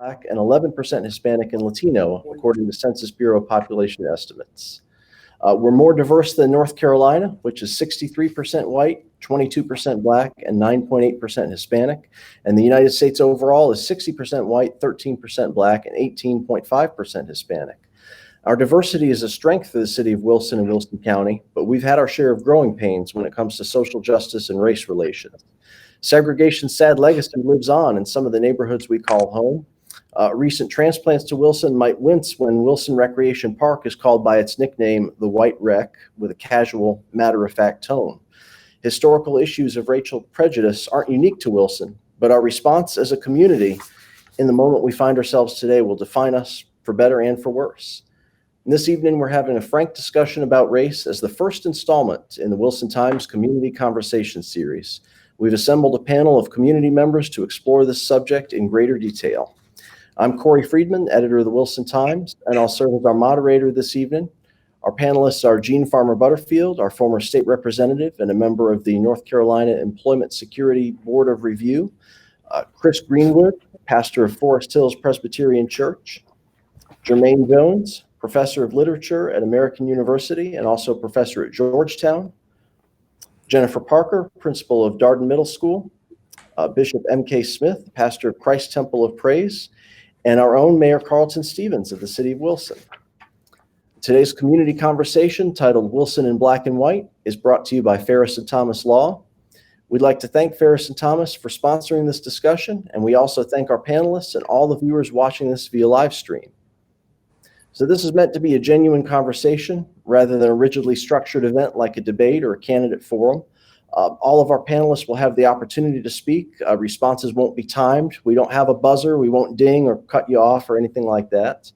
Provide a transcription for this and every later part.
Black, and 11% Hispanic and Latino, according to Census Bureau population estimates. We're more diverse than North Carolina, which is 63% white, 22% Black, and 9.8% Hispanic. And the United States overall is 60% white, 13% Black, and 18.5% Hispanic. Our diversity is a strength for the city of Wilson and Wilson County, but we've had our share of growing pains when it comes to social justice and race relations. Segregation's sad legacy lives on in some of the neighborhoods we call home. Recent transplants to Wilson might wince when Wilson Recreation Park is called by its nickname, the White Wreck, with a casual, matter-of-fact tone. Historical issues of racial prejudice aren't unique to Wilson, but our response as a community in the moment we find ourselves today will define us for better and for worse. And this evening, we're having a frank discussion about race as the first installment in the Wilson Times Community Conversation Series. We've assembled a panel of community members to explore this subject in greater detail. I'm Corey Friedman, editor of the Wilson Times, and I'll serve as our moderator this evening. Our panelists are Gene Farmer Butterfield, our former state representative and a member of the North Carolina Employment Security Board of Review, Chris Greenwood, pastor of Forest Hills Presbyterian Church, Jermaine Jones, professor of literature at American University and also professor at Georgetown, Jennifer Parker, principal of Darden Middle School, Bishop M.K. Smith, pastor of Christ Temple of Praise, and our own Mayor Carlton Stevens of the city of Wilson. Today's community conversation, titled Wilson in Black and White, is brought to you by Ferris and Thomas Law. We'd like to thank Ferris and Thomas for sponsoring this discussion, and we also thank our panelists and all the viewers watching this via live stream. So this is meant to be a genuine conversation rather than a rigidly structured event like a debate or a candidate forum. All of our panelists will have the opportunity to speak. Responses won't be timed. We don't have a buzzer. We won't ding or cut you off or anything like that.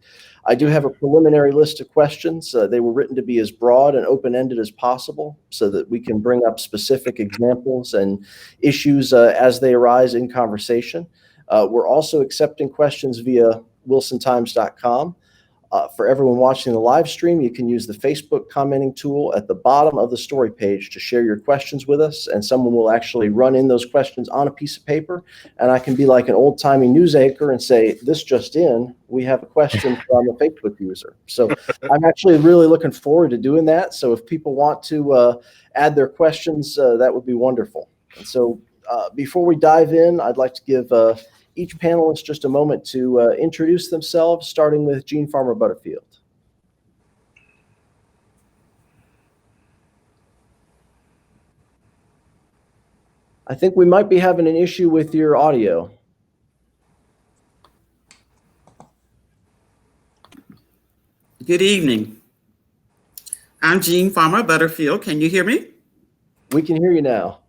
I do have a preliminary list of questions. They were written to be as broad and open-ended as possible so that we can bring up specific examples and issues as they arise in conversation. We're also accepting questions via wilsontimes.com. For everyone watching the live stream, you can use the Facebook commenting tool at the bottom of the story page to share your questions with us, and someone will actually run in those questions on a piece of paper, and I can be like an old-timey news anchor and say, this just in, we have a question from a Facebook user. So I'm actually really looking forward to doing that, so if people want to add their questions, that would be wonderful. And so before we dive in, I'd like to give each panelist just a moment to introduce themselves, starting with Gene Farmer Butterfield. I think we might be having an issue with your audio. Good evening. I'm Gene Farmer Butterfield. Can you hear me? We can hear you now.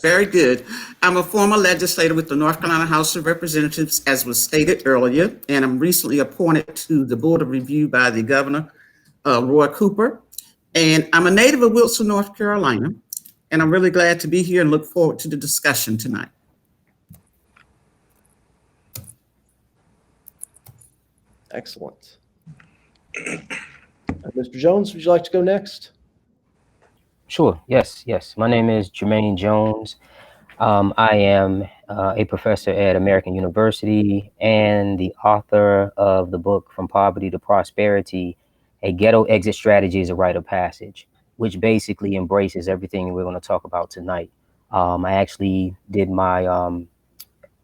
Very good. I'm a former legislator with the North Carolina House of Representatives, as was stated earlier, and I'm recently appointed to the Board of Review by the Governor, Roy Cooper. And I'm a native of Wilson, North Carolina, and I'm really glad to be here and look forward to the discussion tonight. Excellent. Mr. Jones, would you like to go next? Sure. Yes. My name is Jermaine Jones. I am a professor at American University and the author of the book From Poverty to Prosperity, A Ghetto Exit Strategy is a Rite of Passage, which basically embraces everything we're going to talk about tonight. I actually did my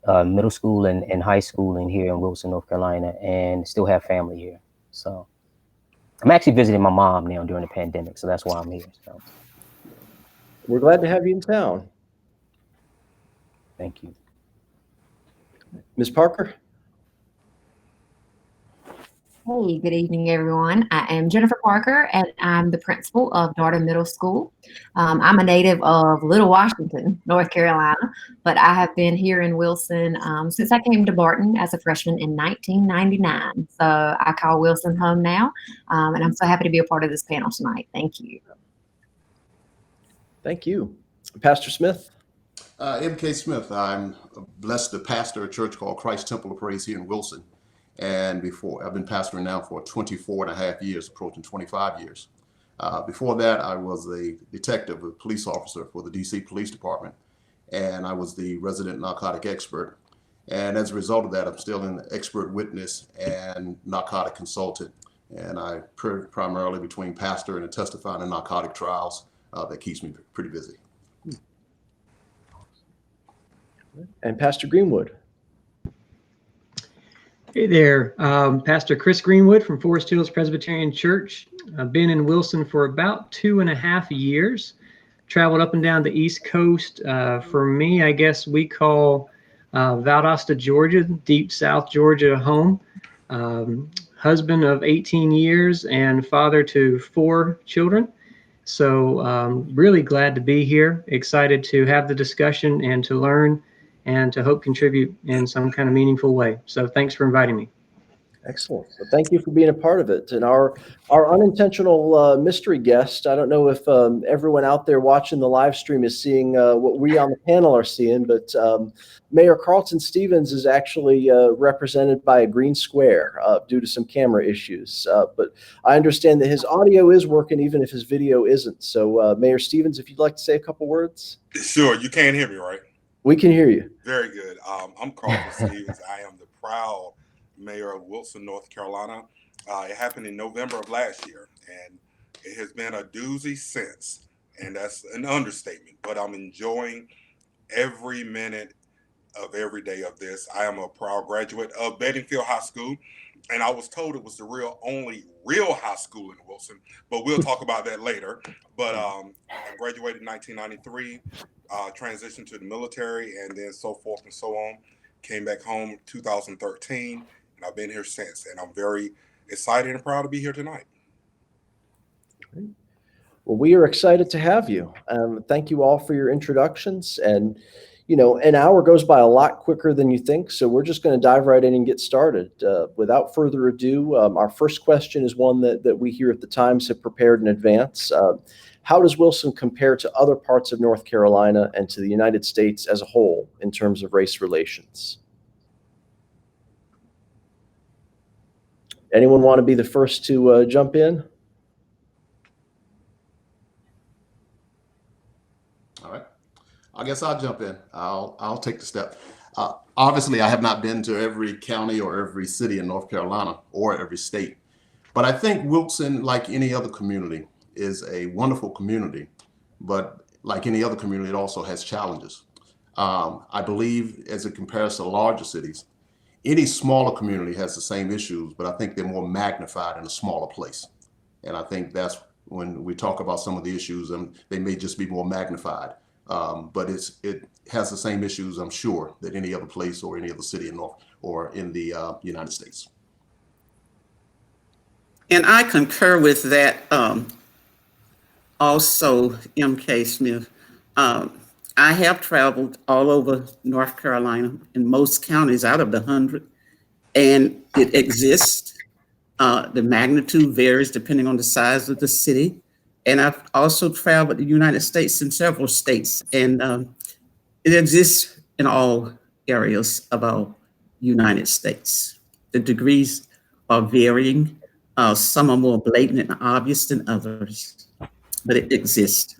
middle school and high school in here in Wilson, North Carolina, and still have family here. So I'm actually visiting my mom now during the pandemic, so that's why I'm here. So. We're glad to have you in town. Thank you. Ms. Parker? Hey, good evening, everyone. I am Jennifer Parker, and I'm the principal of Darden Middle School. I'm a native of Little Washington, North Carolina, but I have been here in Wilson since I came to Barton as a freshman in 1999. So I call Wilson home now, and I'm so happy to be a part of this panel tonight. Thank you. Thank you. Pastor Smith? M.K. Smith. I'm blessed to pastor a church called Christ Temple of Praise here in Wilson. And I've been pastoring now for 24 and a half years, approaching 25 years. Before that, I was a detective, a police officer for the DC Police Department. And I was the resident narcotic expert. And as a result of that, I'm still an expert witness and narcotic consultant. And I primarily between pastor and testifying in narcotic trials, that keeps me pretty busy. And Pastor Greenwood. Hey there, Pastor Chris Greenwood from Forest Hills Presbyterian Church. I've been in Wilson for about 2.5 years. Traveled up and down the East Coast. For me, I guess we call Valdosta, Georgia, deep South Georgia home. Husband of 18 years and father to 4 children. So really glad to be here. Excited to have the discussion and to learn and to hope contribute in some kind of meaningful way. So thanks for inviting me. Excellent. Well, thank you for being a part of it. And our unintentional mystery guest, I don't know if everyone out there watching the live stream is seeing what we on the panel are seeing, but Mayor Carlton Stevens is actually represented by a green square due to some camera issues. But I understand that his audio is working even if his video isn't. So Mayor Stevens, if you'd like to say a couple words. Sure. You can't hear me, right? We can hear you. Very good. I'm Carlton Stevens. I am the proud mayor of Wilson, North Carolina. It happened in November of last year, and it has been a doozy since, and that's an understatement, but I'm enjoying every minute of every day of this. I am a proud graduate of Bedingfield High School, and I was told it was the only real high school in Wilson, but we'll talk about that later. But I graduated in 1993, transitioned to the military, and then so forth and so on. Came back home in 2013, and I've been here since, and I'm very excited and proud to be here tonight. Great. Well, we are excited to have you. Thank you all for your introductions. And, you know, an hour goes by a lot quicker than you think, so we're just going to dive right in and get started. Without further ado, our first question is one that we here at the Times have prepared in advance. How does Wilson compare to other parts of North Carolina and to the United States as a whole in terms of race relations? Anyone want to be the first to jump in? All right. I guess I'll jump in. I'll take the step. Obviously, I have not been to every county or every city in North Carolina or every state, but I think Wilson, like any other community, is a wonderful community, but like any other community, it also has challenges. I believe as it compares to larger cities, any smaller community has the same issues, but I think they're more magnified in a smaller place. And I think that's when we talk about some of the issues, and they may just be more magnified. But it has the same issues, I'm sure, that any other place or any other city in North or in the United States. And I concur with that. Also, M.K. Smith. I have traveled all over North Carolina in most counties out of the 100, and it exists. The magnitude varies depending on the size of the city. And I've also traveled the United States in several states, and it exists in all areas of our United States. The degrees are varying. Some are more blatant and obvious than others, but it exists.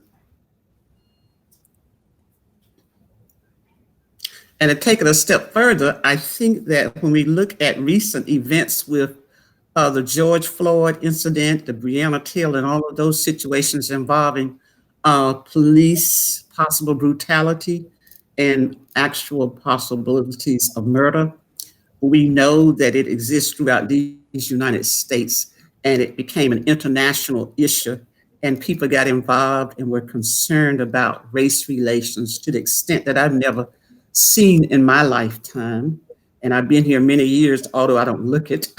And to take it a step further, I think that when we look at recent events with the George Floyd incident, the Breonna Taylor, and all of those situations involving police, possible brutality, and actual possibilities of murder, we know that it exists throughout these United States, and it became an international issue, and people got involved and were concerned about race relations to the extent that I've never seen in my lifetime. And I've been here many years, although I don't look it.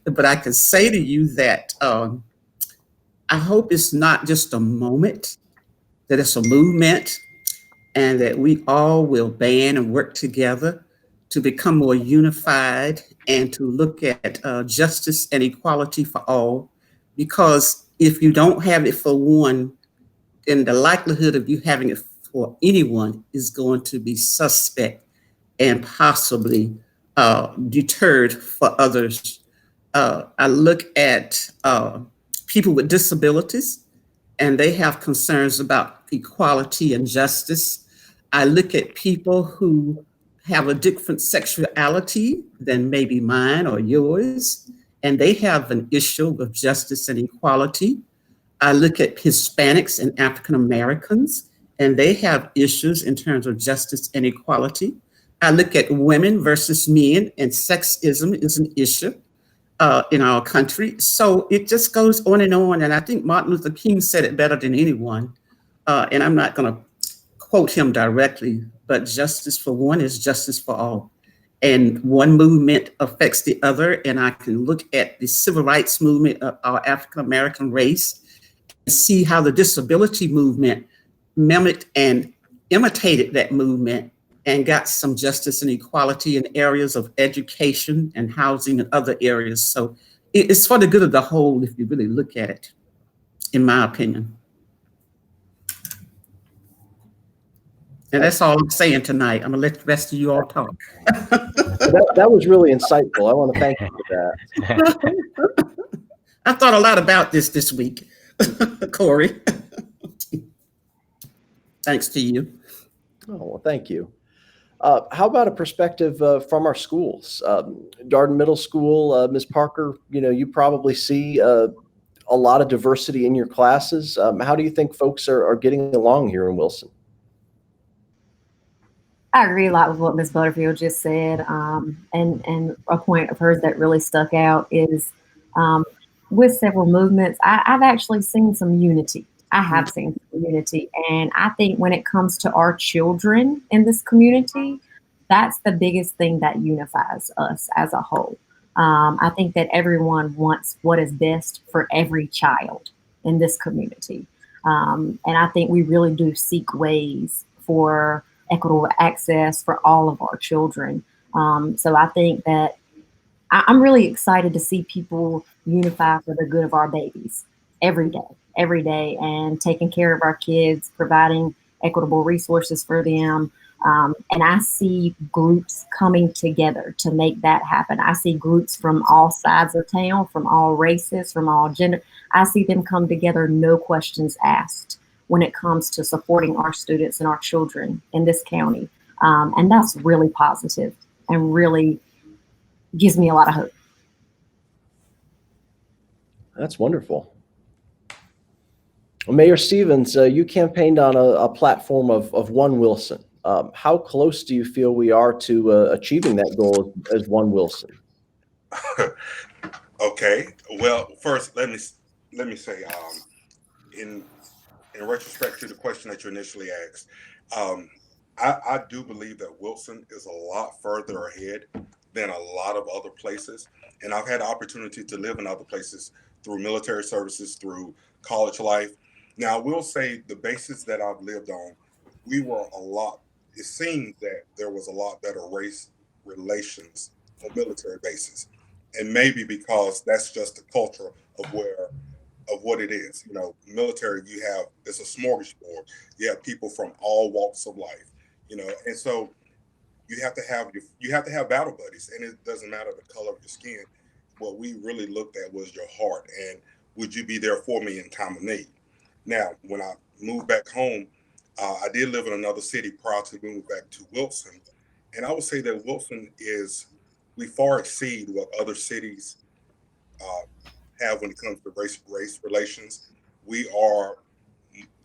But I can say to you that I hope it's not just a moment, that it's a movement, and that we all will band and work together to become more unified and to look at justice and equality for all. Because if you don't have it for one, then the likelihood of you having it for anyone is going to be suspect and possibly deterred for others. I look at people with disabilities, and they have concerns about equality and justice. I look at people who have a different sexuality than maybe mine or yours, and they have an issue of justice and equality. I look at Hispanics and African Americans, and they have issues in terms of justice and equality. I look at women versus men, and sexism is an issue in our country. So it just goes on. And I think Martin Luther King said it better than anyone. And I'm not going to quote him directly, but justice for one is justice for all. And one movement affects the other. And I can look at the civil rights movement of our African American race and see how the disability movement mimicked and imitated that movement and got some justice and equality in areas of education and housing and other areas. So it's for the good of the whole if you really look at it, in my opinion. And that's all I'm saying tonight. I'm gonna let the rest of you all talk. That was really insightful. I want to thank you for that. I thought a lot about this week, Corey. Thanks to you. Oh, well, thank you. How about a perspective from our schools? Darden Middle School, Ms. Parker, you probably see a lot of diversity in your classes. How do you think folks are getting along here in Wilson? I agree a lot with what Ms. Butterfield just said. And a point of hers that really stuck out is with several movements, I've actually seen some unity. I have seen unity. And I think when it comes to our children in this community, that's the biggest thing that unifies us as a whole. I think that everyone wants what is best for every child in this community. And I think we really do seek ways for equitable access for all of our children. So I think that I'm really excited to see people unify for the good of our babies every day, and taking care of our kids, providing equitable resources for them. And I see groups coming together to make that happen. I see groups from all sides of town, from all races, from all gender. I see them come together, no questions asked, when it comes to supporting our students and our children in this county. And that's really positive and really gives me a lot of hope. That's wonderful. Well, Mayor Stevens, you campaigned on a platform of One Wilson. How close do you feel we are to achieving that goal as One Wilson? Okay. Well, first, let me say, in retrospect to the question that you initially asked, I do believe that Wilson is a lot further ahead than a lot of other places. And I've had the opportunity to live in other places through military services, through college life. Now, I will say the bases that I've lived on, it seemed that there was a lot better race relations on military bases. And maybe because that's just the culture of what it is. Military, it's a smorgasbord. You have people from all walks of life, and so you have to have battle buddies, and it doesn't matter the color of your skin. What we really looked at was your heart, and would you be there for me in time of need? Now, when I moved back home, I did live in another city prior to moving back to Wilson, and I would say that Wilson we far exceed what other cities have when it comes to race relations.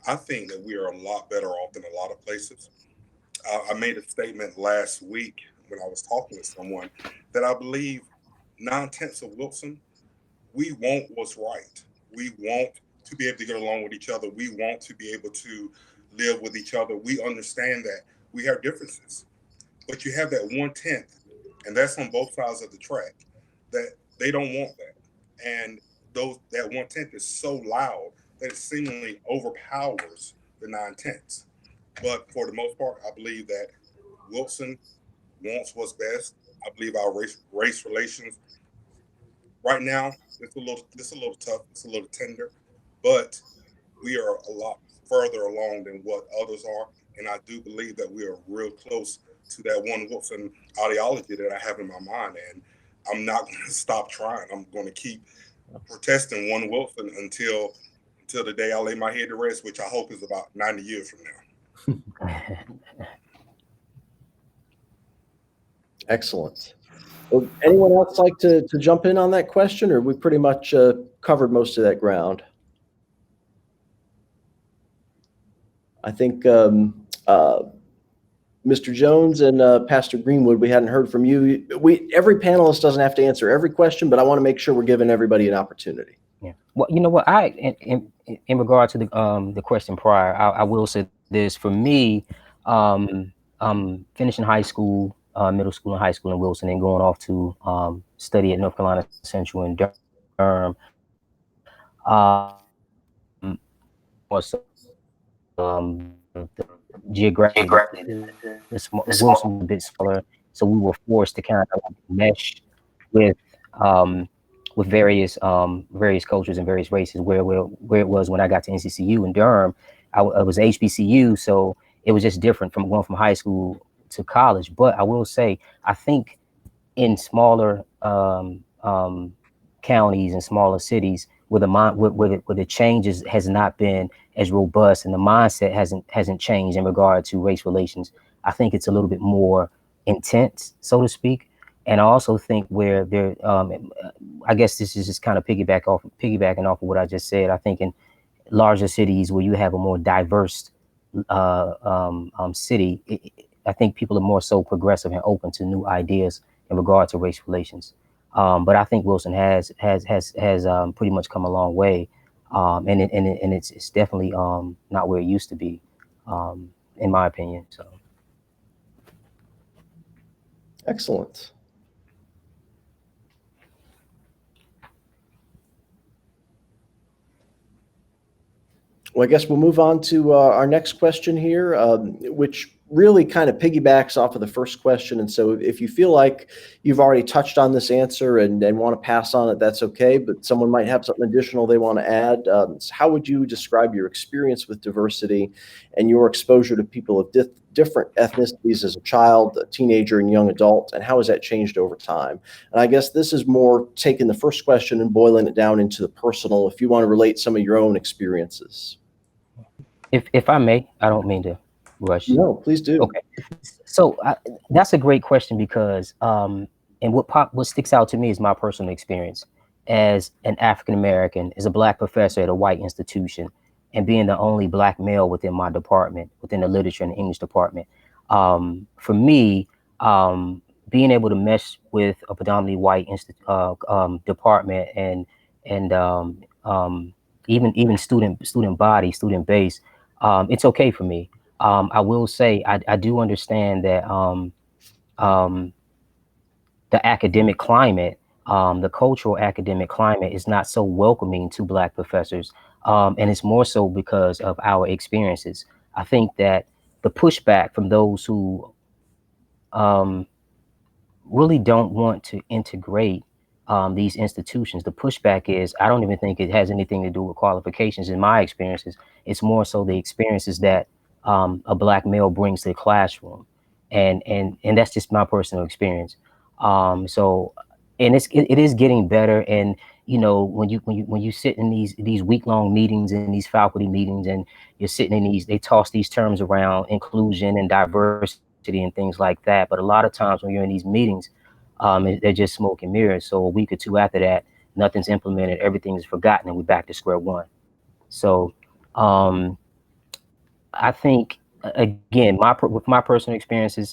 I think that we are a lot better off than a lot of places. I made a statement last week when I was talking to someone that I believe 9/10 of Wilson, we want what's right. We want to be able to get along with each other. We want to be able to live with each other. We understand that we have differences, but you have that 1/10, and that's on both sides of the track, that they don't want that. And that 1/10 is so loud that it seemingly overpowers the 9/10. But for the most part, I believe that Wilson wants what's best. I believe our race relations right now, it's a little tough, it's a little tender, but we are a lot further along than what others are. And I do believe that we are real close to that One Wilson ideology that I have in my mind. And I'm not going to stop trying. I'm going to keep protesting One Wilson until the day I lay my head to rest, which I hope is about 90 years from now. Excellent. Would anyone else like to jump in on that question, or we pretty much covered most of that ground? I think Mr. Jones and Pastor Greenwood, we hadn't heard from you. Every panelist doesn't have to answer every question, but I want to make sure we're giving everybody an opportunity. Yeah. Well, you know what? In regard to the question prior, I will say this. For me, finishing high school, middle school and high school in Wilson, and going off to study at North Carolina Central in Durham. Was the geographically, Wilson was a bit smaller, so we were forced to kind of mesh with various cultures and various races. Where it was when I got to NCCU in Durham, I was HBCU, so it was just different from going from high school to college. But I will say, I think in smaller counties and smaller cities, where the changes has not been as robust and the mindset hasn't changed in regard to race relations, I think it's a little bit more intense, so to speak. And I also think where there, I guess this is just kind of piggybacking off of what I just said. I think in larger cities where you have a more diverse city, I think people are more so progressive and open to new ideas in regard to race relations. But I think Wilson has pretty much come a long way, and it's definitely not where it used to be, in my opinion. So, excellent. Well, I guess we'll move on to our next question here, which really kind of piggybacks off of the first question. And so if you feel like you've already touched on this answer and want to pass on it, that's okay. But someone might have something additional they want to add. So how would you describe your experience with diversity and your exposure to people of different ethnicities as a child, a teenager, and young adult? And how has that changed over time? And I guess this is more taking the first question and boiling it down into the personal, if you want to relate some of your own experiences. If I may, I don't mean to rush. No, please do. Okay. So that's a great question because, and what sticks out to me is my personal experience as an African-American, as a Black professor at a white institution, and being the only Black male within my department, within the literature and English department. For me, being able to mesh with a predominantly white department and even student body, student base, it's okay for me. I will say I do understand that the academic climate, the cultural academic climate is not so welcoming to Black professors. And it's more so because of our experiences. I think that the pushback from those who really don't want to integrate these institutions, the pushback is, I don't even think it has anything to do with qualifications in my experiences. It's more so the experiences that a Black male brings to the classroom. And that's just my personal experience. So, and it is getting better. And, you know, when you sit in these week-long meetings and these faculty meetings, and you're sitting in these, they toss these terms around, inclusion and diversity and things like that. But a lot of times when you're in these meetings, they're just smoke and mirrors. So a week or two after that, nothing's implemented, everything's forgotten, and we're back to square one. So I think, again, with my personal experiences,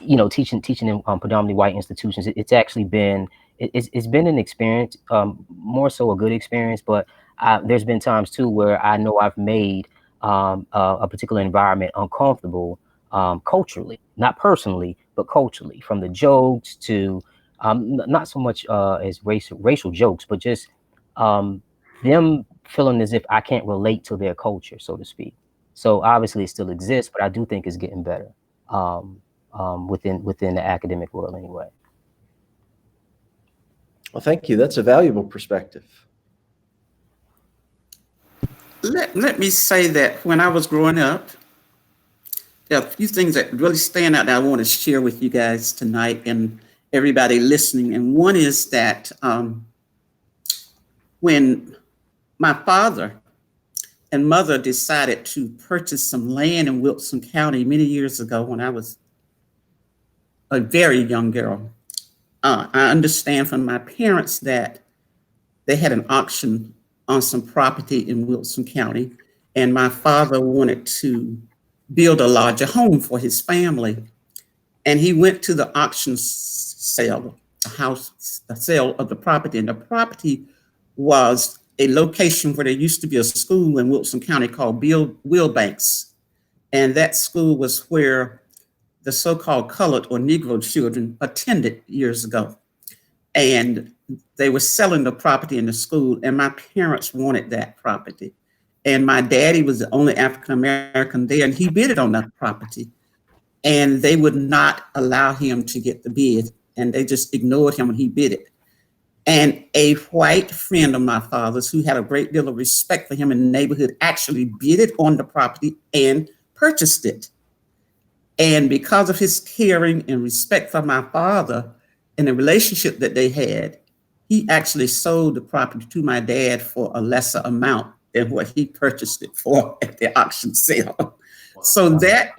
you know, teaching in predominantly white institutions, it's actually been, it's been an experience, more so a good experience. But there's been times too where I know I've made a particular environment uncomfortable, culturally, not personally, but culturally, from the jokes to not so much as racial jokes, but just them feeling as if I can't relate to their culture, so to speak. So obviously it still exists, but I do think it's getting better within the academic world anyway. Well, thank you. That's a valuable perspective. Let me say that when I was growing up, there are a few things that really stand out that I want to share with you guys tonight and everybody listening. And one is that when my father and mother decided to purchase some land in Wilson County many years ago when I was a very young girl. I understand from my parents that they had an auction on some property in Wilson County, and my father wanted to build a larger home for his family. And he went to the auction sale, a sale of the property, and the property was a location where there used to be a school in Wilson County called Wilbanks. And that school was where the so-called colored or Negro children attended years ago. And they were selling the property in the school, and my parents wanted that property. And my daddy was the only African-American there, and he bid on that property. And they would not allow him to get the bid, and they just ignored him when he bid it. And a white friend of my father's who had a great deal of respect for him in the neighborhood actually bid on the property and purchased it. And because of his caring and respect for my father and the relationship that they had, he actually sold the property to my dad for a lesser amount than what he purchased it for at the auction sale. Wow. So that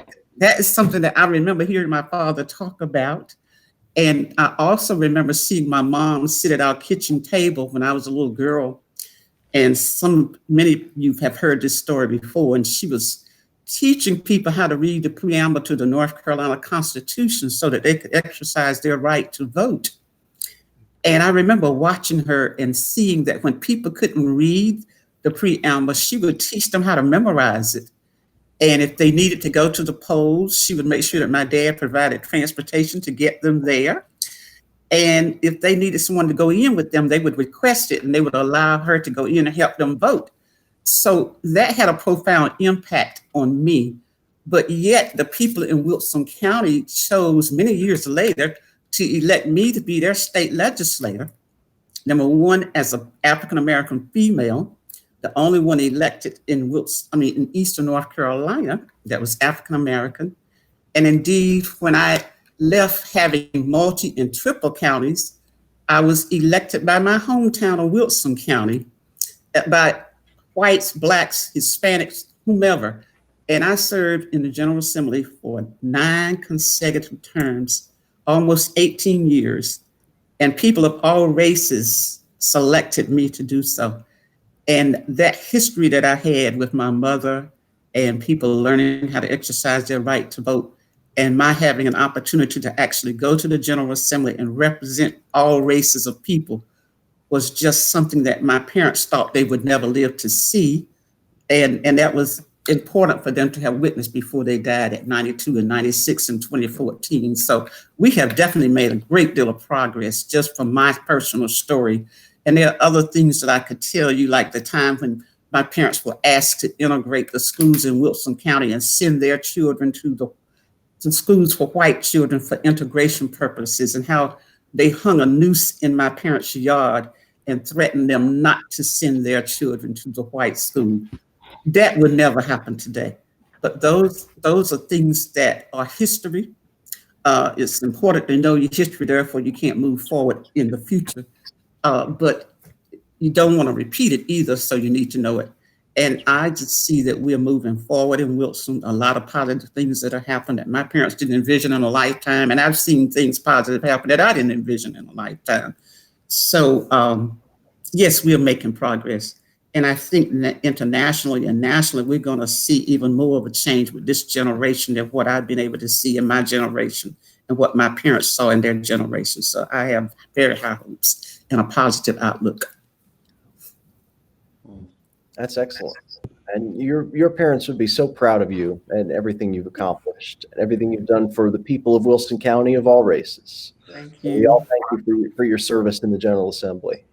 is something that I remember hearing my father talk about. And I also remember seeing my mom sit at our kitchen table when I was a little girl. And many of you have heard this story before, and she was teaching people how to read the preamble to the North Carolina Constitution so that they could exercise their right to vote. And I remember watching her and seeing that when people couldn't read the preamble, she would teach them how to memorize it. And if they needed to go to the polls, she would make sure that my dad provided transportation to get them there. And if they needed someone to go in with them, they would request it and they would allow her to go in and help them vote. So that had a profound impact on me. But yet the people in Wilson County chose many years later to elect me to be their state legislator. Number one, as an African-American female, the only one elected in Eastern North Carolina that was African-American. And indeed, when I left having multi and triple counties, I was elected by my hometown of Wilson County, by whites, blacks, Hispanics, whomever. And I served in the General Assembly for 9 consecutive terms, almost 18 years. And people of all races selected me to do so. And that history that I had with my mother and people learning how to exercise their right to vote, and my having an opportunity to actually go to the General Assembly and represent all races of people was just something that my parents thought they would never live to see. And that was important for them to have witnessed before they died at 92 and 96 in 2014. So we have definitely made a great deal of progress just from my personal story. And there are other things that I could tell you, like the time when my parents were asked to integrate the schools in Wilson County and send their children to the schools for white children for integration purposes, and how they hung a noose in my parents' yard and threatened them not to send their children to the white school. That would never happen today. But those are things that are history. It's important to know your history, therefore you can't move forward in the future. But you don't want to repeat it either, so you need to know it. And I just see that we're moving forward in Wilson, a lot of positive things that are happening that my parents didn't envision in a lifetime. And I've seen things positive happen that I didn't envision in a lifetime. So yes, we are making progress. And I think that internationally and nationally, we're going to see even more of a change with this generation than what I've been able to see in my generation and what my parents saw in their generation. So I have very high hopes and a positive outlook. That's excellent. And your parents would be so proud of you and everything you've accomplished and everything you've done for the people of Wilson County of all races. Thank And we you. all thank you for your service in the General Assembly.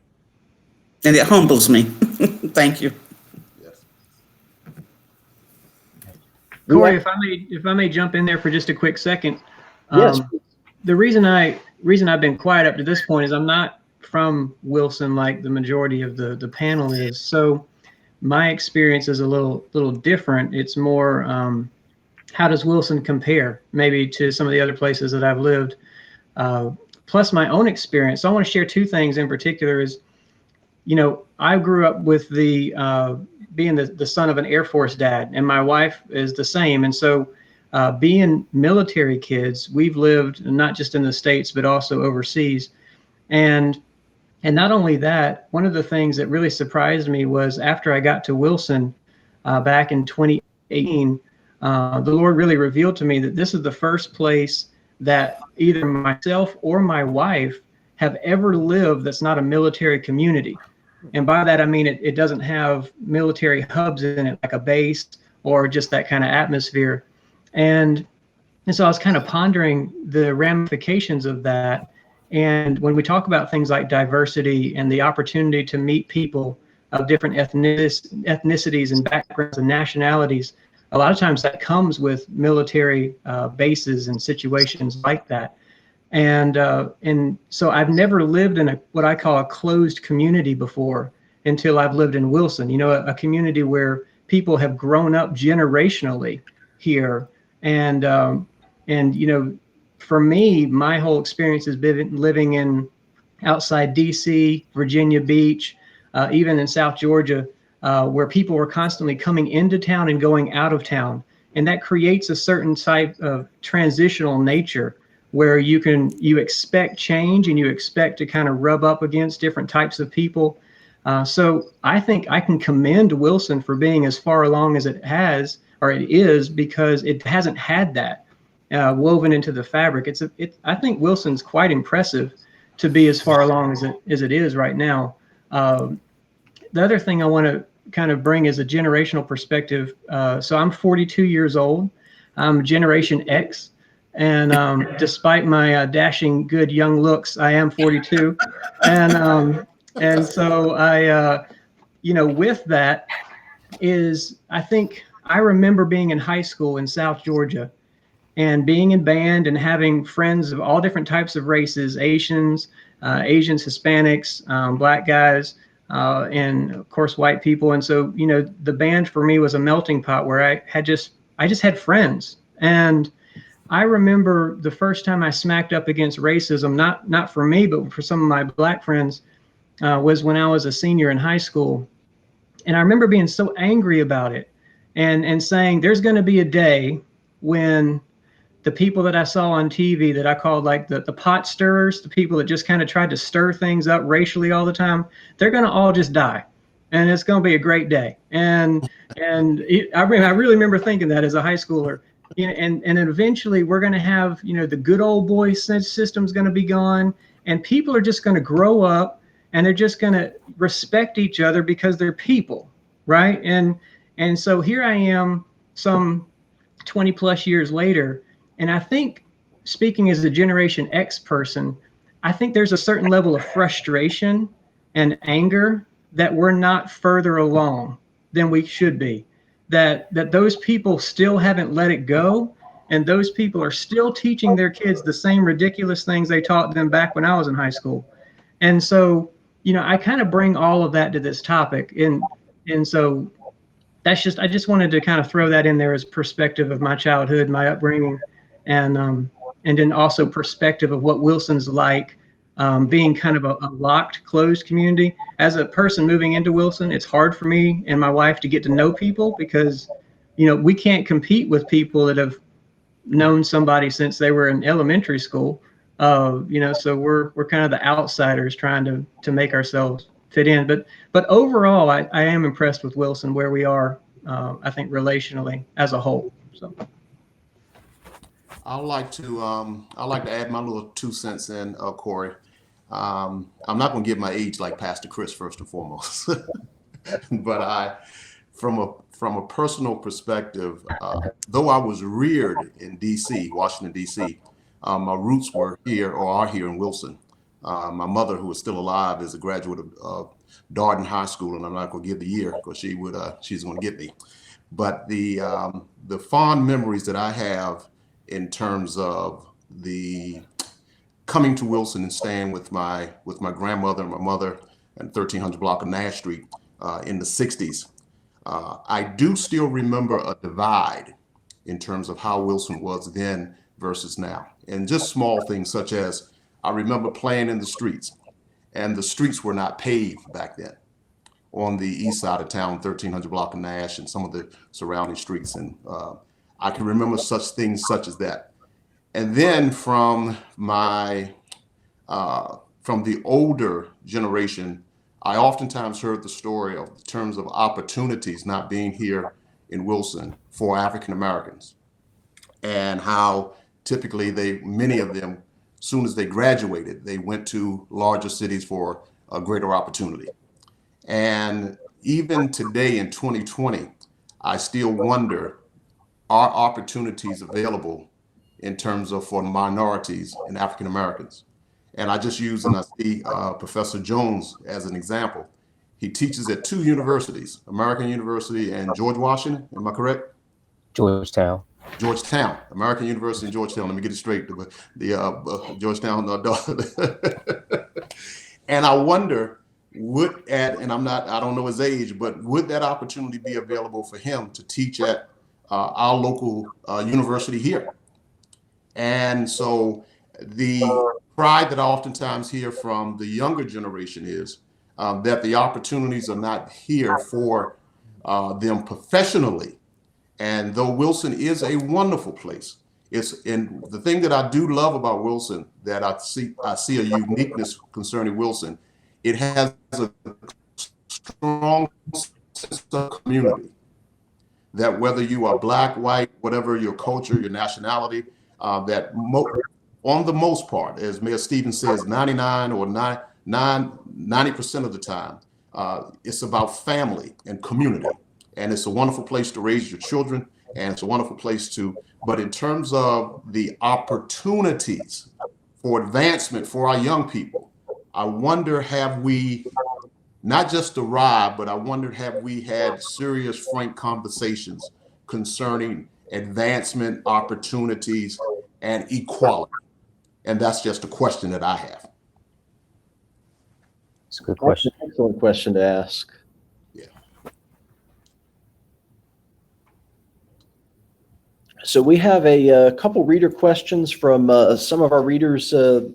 And it humbles me. Thank you. Yes. Corey, if I may jump in there for just a quick second. Yes. The reason I've been quiet up to this point is I'm not from Wilson like the majority of the panel is. So my experience is a little different. It's more how does Wilson compare maybe to some of the other places that I've lived, plus my own experience. So I want to share 2 things in particular. Is, you know, I grew up with the being the son of an Air Force dad, and my wife is the same. And so being military kids, we've lived not just in the States, but also overseas. And not only that, one of the things that really surprised me was after I got to Wilson back in 2018, the Lord really revealed to me that this is the first place that either myself or my wife have ever lived that's not a military community. And by that, I mean it doesn't have military hubs in it, like a base or just that kind of atmosphere. And so I was kind of pondering the ramifications of that. And when we talk about things like diversity and the opportunity to meet people of different ethnicities and backgrounds and nationalities, a lot of times that comes with military bases and situations like that. And so I've never lived in what I call a closed community before until I've lived in Wilson, a community where people have grown up generationally here. And for me, my whole experience has been living in outside DC, Virginia Beach, even in South Georgia, where people were constantly coming into town and going out of town. And that creates a certain type of transitional nature where you expect change and you expect to kind of rub up against different types of people. So I think I can commend Wilson for being as far along as it has, or it is, because it hasn't had that woven into the fabric. I think Wilson's quite impressive to be as far along as it is right now. The other thing I want to kind of bring is a generational perspective. So I'm 42 years old. I'm Generation X. And despite my dashing good young looks, I am 42. And so I, with that is, I think I remember being in high school in South Georgia and being in band and having friends of all different types of races, Asians, Hispanics, Black guys, and of course, white people. And so, the band for me was a melting pot where I just had friends. And I remember the first time I smacked up against racism, not for me, but for some of my Black friends, was when I was a senior in high school. And I remember being so angry about it and saying, there's going to be a day when the people that I saw on TV that I called like the pot stirrers, the people that just kind of tried to stir things up racially all the time, they're going to all just die. And it's going to be a great day. And I really remember thinking that as a high schooler. And then eventually we're going to have, the good old boy system's going to be gone, and people are just going to grow up and they're just going to respect each other because they're people, right? And so here I am some 20 plus years later, and I think, speaking as a Generation X person, I think there's a certain level of frustration and anger that we're not further along than we should be. That those people still haven't let it go, and those people are still teaching their kids the same ridiculous things they taught them back when I was in high school. And so, I kind of bring all of that to this topic, and so I just wanted to kind of throw that in there as perspective of my childhood, my upbringing, and then also perspective of what Wilson's like, being kind of a locked, closed community. As a person moving into Wilson, it's hard for me and my wife to get to know people because, we can't compete with people that have known somebody since they were in elementary school. So we're kind of the outsiders trying to make ourselves fit in. But overall, I am impressed with Wilson, where we are, I think, relationally as a whole. So. I'd like to add my little 2 cents in, Corey. I'm not going to give my age like Pastor Chris first and foremost, but from a personal perspective, though I was reared in D.C., Washington D.C., my roots were here or are here in Wilson. My mother, who is still alive, is a graduate of Darden High School, and I'm not going to give the year because she's going to get me. But the fond memories that I have in terms of the coming to Wilson and staying with my grandmother and my mother at 1300 block of Nash Street in the 60s. I do still remember a divide in terms of how Wilson was then versus now. And just small things such as I remember playing in the streets, and the streets were not paved back then on the east side of town, 1300 block of Nash and some of the surrounding streets. And I can remember such things such as that. And then from the older generation, I oftentimes heard the story of the terms of opportunities not being here in Wilson for African Americans, and how typically many of them, as soon as they graduated, they went to larger cities for a greater opportunity. And even today in 2020, I still wonder, are opportunities available in terms of for minorities and African Americans? And I just use, and I see Professor Jones as an example. He teaches at two universities, American University and George Washington. Am I correct? Georgetown. Georgetown, American University in Georgetown. Let me get it straight. The Georgetown. And I wonder, and I don't know his age, but would that opportunity be available for him to teach at our local university here? And so the pride that I oftentimes hear from the younger generation is that the opportunities are not here for them professionally. And though Wilson is a wonderful place, and the thing that I do love about Wilson, that I see a uniqueness concerning Wilson, it has a strong sense of community. That whether you are black, white, whatever your culture, your nationality, on the most part, as Mayor Stevens says, 99 or 90% of the time, it's about family and community. And it's a wonderful place to raise your children, and it's a wonderful place but in terms of the opportunities for advancement for our young people, I wonder, have we not just arrived, but I wondered, have we had serious, frank conversations concerning advancement, opportunities, and equality? And that's just a question that I have. It's a good That's question. an excellent question to ask. Yeah. So we have a couple reader questions from some of our readers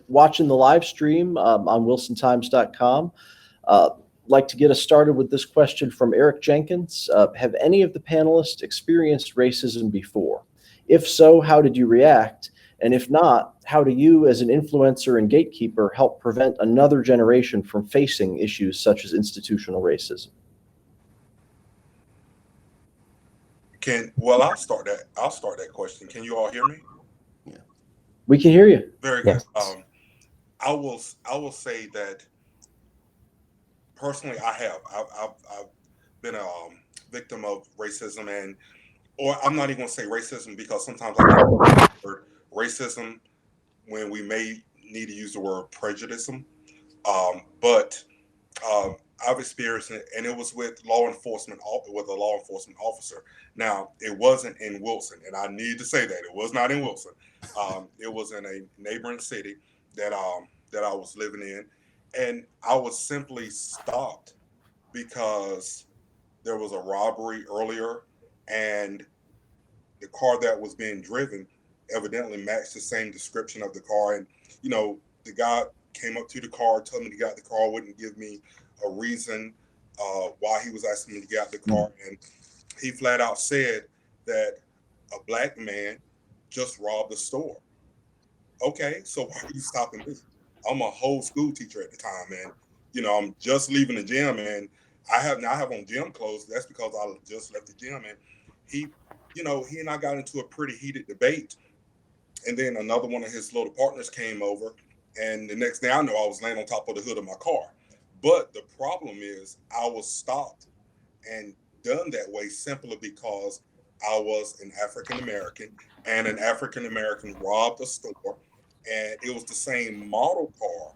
watching the live stream on wilsontimes.com. Like to get us started with this question from Eric Jenkins. Have any of the panelists experienced racism before? If so, how did you react? And if not, how do you as an influencer and gatekeeper help prevent another generation from facing issues such as institutional racism? I'll start that question. Can you all hear me? Yeah. We can hear you. Very Yes. good. I will say that personally, I've been a victim of racism, or I'm not even going to say racism, because sometimes I use the word racism when we may need to use the word prejudice. But I've experienced it, and it was with a law enforcement officer. Now, it wasn't in Wilson, and I need to say that it was not in Wilson. It was in a neighboring city that I was living in, and I was simply stopped because there was a robbery earlier, and the car that was being driven evidently matched the same description of the car. And the guy came up to the car, told me to get out the car, wouldn't give me a reason why he was asking me to get out the car. And he flat out said that a black man just robbed a store. Okay, so why are you stopping me? I'm a whole school teacher at the time, and I'm just leaving the gym, and I have on gym clothes. That's because I just left the gym, and he and I got into a pretty heated debate. And then another one of his little partners came over, and the next thing I know, I was laying on top of the hood of my car. But the problem is, I was stopped and done that way simply because I was an African American, and an African American robbed a store, and it was the same model car,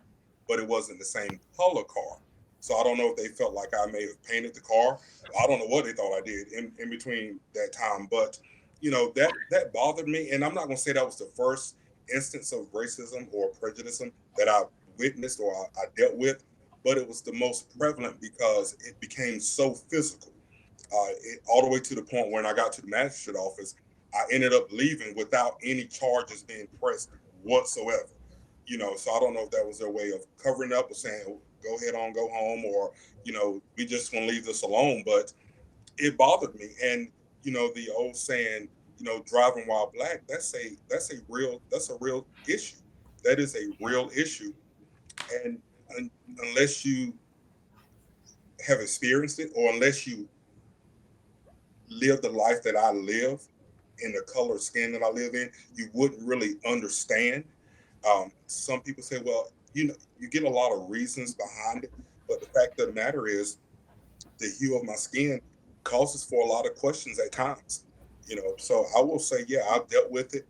but it wasn't the same color car. So I don't know if they felt like I may have painted the car. I don't know what they thought I did in between that time, but that bothered me. And I'm not going to say that was the first instance of racism or prejudice that I witnessed or I dealt with, but it was the most prevalent because it became so physical. All the way to the point when I got to the magistrate office, I ended up leaving without any charges being pressed whatsoever. So I don't know if that was their way of covering up or saying, go ahead on, go home, or, we just want to leave this alone. But it bothered me. And, the old saying, driving while black, that's a real issue. That is a real issue. And unless you have experienced it, or unless you live the life that I live in the color of skin that I live in, you wouldn't really understand. Some people say, well, you get a lot of reasons behind it, but the fact of the matter is the hue of my skin causes for a lot of questions at times. So I will say, yeah, I've dealt with it.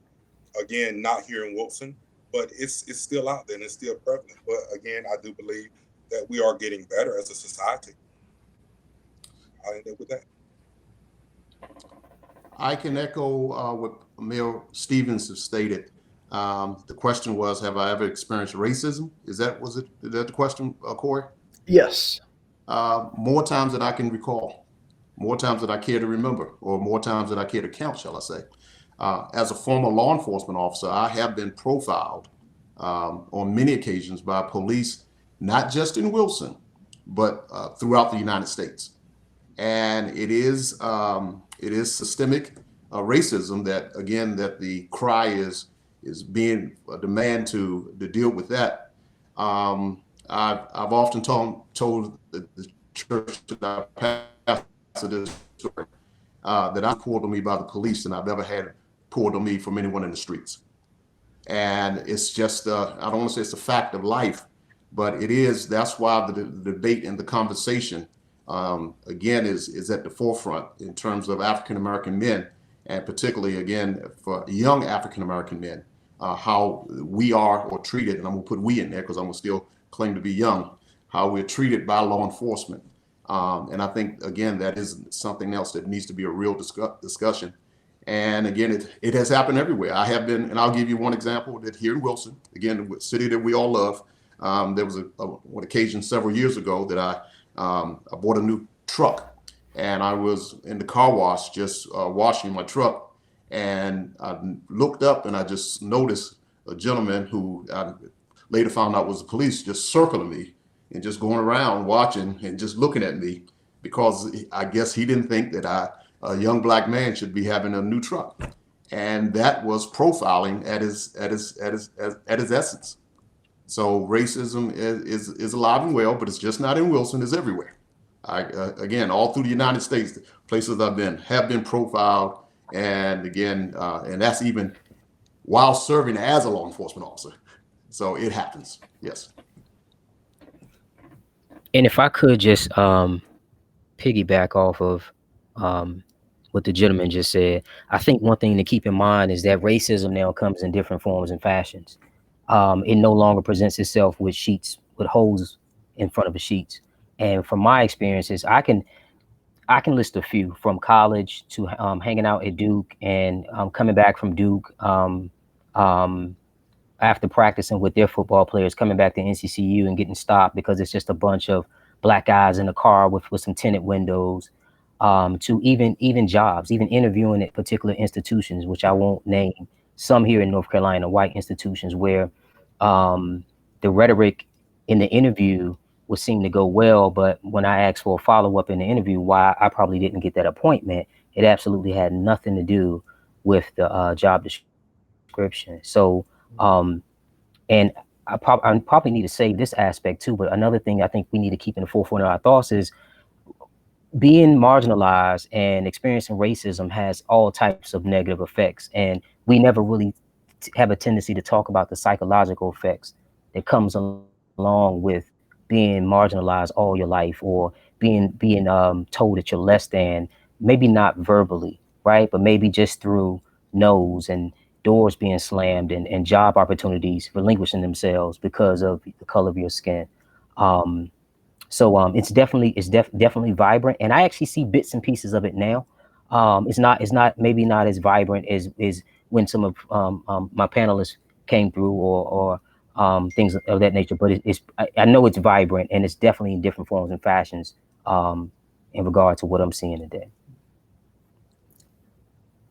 Again, not here in Wilson, but it's still out there and it's still prevalent. But again, I do believe that we are getting better as a society. I'll end up with that. I can echo what Mayor Stevens has stated. The question was, have I ever experienced racism? Is that the question, Corey? Yes. More times than I can recall, more times than I care to remember, or more times than I care to count, shall I say. As a former law enforcement officer, I have been profiled on many occasions by police, not just in Wilson, but throughout the United States. And it is systemic racism that the cry is being a demand to deal with that. I've often told the church that I pastor this story, that I pulled on me by the police, and I've never had pulled on me from anyone in the streets. And it's just, I don't want to say it's a fact of life, but that's why the debate and the conversation, again, is at the forefront in terms of African-American men, and particularly, again, for young African-American men, how we are or treated, and I'm gonna put we in there because I'm gonna still claim to be young, how we're treated by law enforcement. And I think, again, that is something else that needs to be a real discussion. And again, it has happened everywhere. I have been, and I'll give you one example, that here in Wilson, again, the city that we all love, there was one occasion several years ago that I bought a new truck, and I was in the car wash just washing my truck, and I looked up and I just noticed a gentleman who I later found out was the police just circling me and just going around watching and just looking at me, because I guess he didn't think that a young black man should be having a new truck. And that was profiling at his essence. So racism is alive and well, but it's just not in Wilson, it's everywhere. Again, all through the United States, places I've been have been profiled. And again, and that's even while serving as a law enforcement officer. So it happens, yes. And if I could just piggyback off of what the gentleman just said, I think one thing to keep in mind is that racism now comes in different forms and fashions. It no longer presents itself with sheets, with holes in front of the sheets. And from my experiences, I can list a few, from college to hanging out at Duke, and coming back from Duke after practicing with their football players, coming back to NCCU and getting stopped because it's just a bunch of black guys in a car with some tinted windows, to even jobs, even interviewing at particular institutions, which I won't name, some here in North Carolina, white institutions, where the rhetoric in the interview would seem to go well, but when I asked for a follow-up in the interview why I probably didn't get that appointment, it absolutely had nothing to do with the job description. So, and I probably need to say this aspect too, but another thing I think we need to keep in the forefront of our thoughts is being marginalized and experiencing racism has all types of negative effects. And we never really have a tendency to talk about the psychological effects that comes along with being marginalized all your life, or being told that you're less than, maybe not verbally, right? But maybe just through no's and doors being slammed and job opportunities relinquishing themselves because of the color of your skin. So it's definitely vibrant, and I actually see bits and pieces of it now. It's maybe not as vibrant as when some of my panelists came through, or things of that nature. But I know it's vibrant, and it's definitely in different forms and fashions in regard to what I'm seeing today.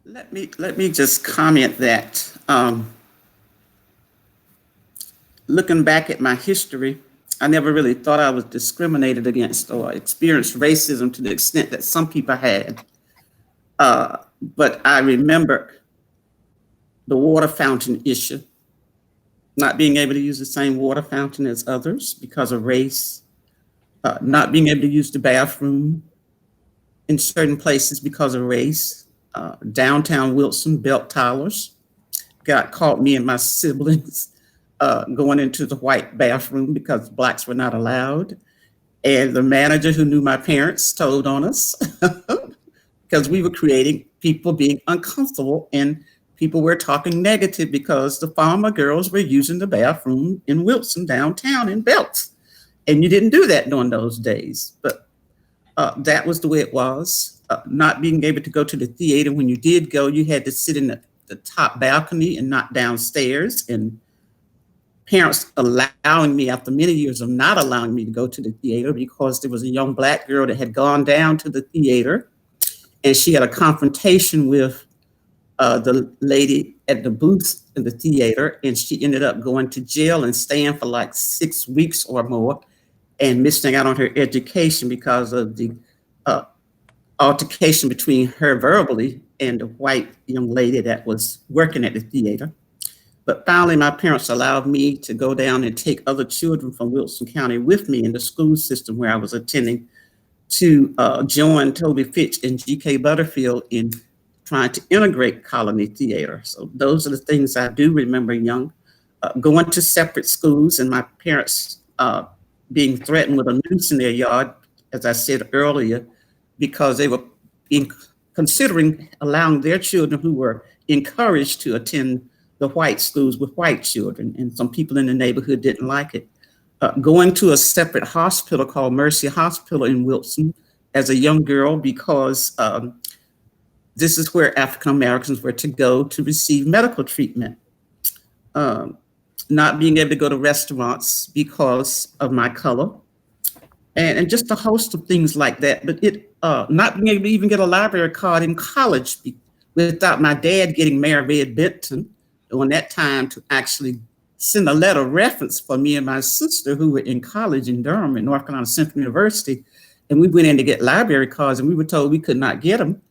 Let me just comment that looking back at my history, I never really thought I was discriminated against or experienced racism to the extent that some people had. But I remember the water fountain issue, not being able to use the same water fountain as others because of race, not being able to use the bathroom in certain places because of race. Downtown Wilson, belt tollers got caught, me and my siblings going into the white bathroom because blacks were not allowed. And the manager who knew my parents told on us because we were creating people being uncomfortable, and people were talking negative because the farmer girls were using the bathroom in Wilson downtown in belts. And you didn't do that during those days. But that was the way it was. Not being able to go to the theater. When you did go, you had to sit in the top balcony and not downstairs. And parents allowing me, after many years of not allowing me to go to the theater, because there was a young black girl that had gone down to the theater and she had a confrontation with the lady at the booth in the theater, and she ended up going to jail and staying for like 6 weeks or more and missing out on her education because of the altercation between her verbally and the white young lady that was working at the theater. But finally, my parents allowed me to go down and take other children from Wilson County with me in the school system where I was attending to join Toby Fitch and G.K. Butterfield in trying to integrate Colony Theater. So those are the things I do remember young, going to separate schools and my parents being threatened with a noose in their yard, as I said earlier, because they were considering allowing their children who were encouraged to attend the white schools with white children, and some people in the neighborhood didn't like it. Going to a separate hospital called Mercy Hospital in Wilson as a young girl because this is where African Americans were to go to receive medical treatment. Not being able to go to restaurants because of my color, and just a host of things like that. But not being able to even get a library card in college without my dad getting Mayor Red Benton during that time to actually send a letter of reference for me and my sister who were in college in Durham at North Carolina Central University. And we went in to get library cards and we were told we could not get them.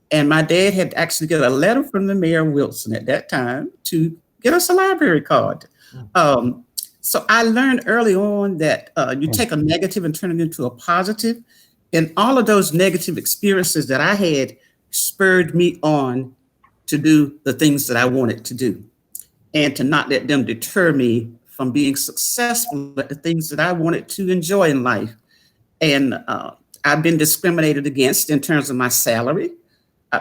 And my dad had actually got a letter from the Mayor Wilson at that time to get us a library card. So I learned early on that you take a negative and turn it into a positive. And all of those negative experiences that I had spurred me on to do the things that I wanted to do and to not let them deter me from being successful at the things that I wanted to enjoy in life. And I've been discriminated against in terms of my salary.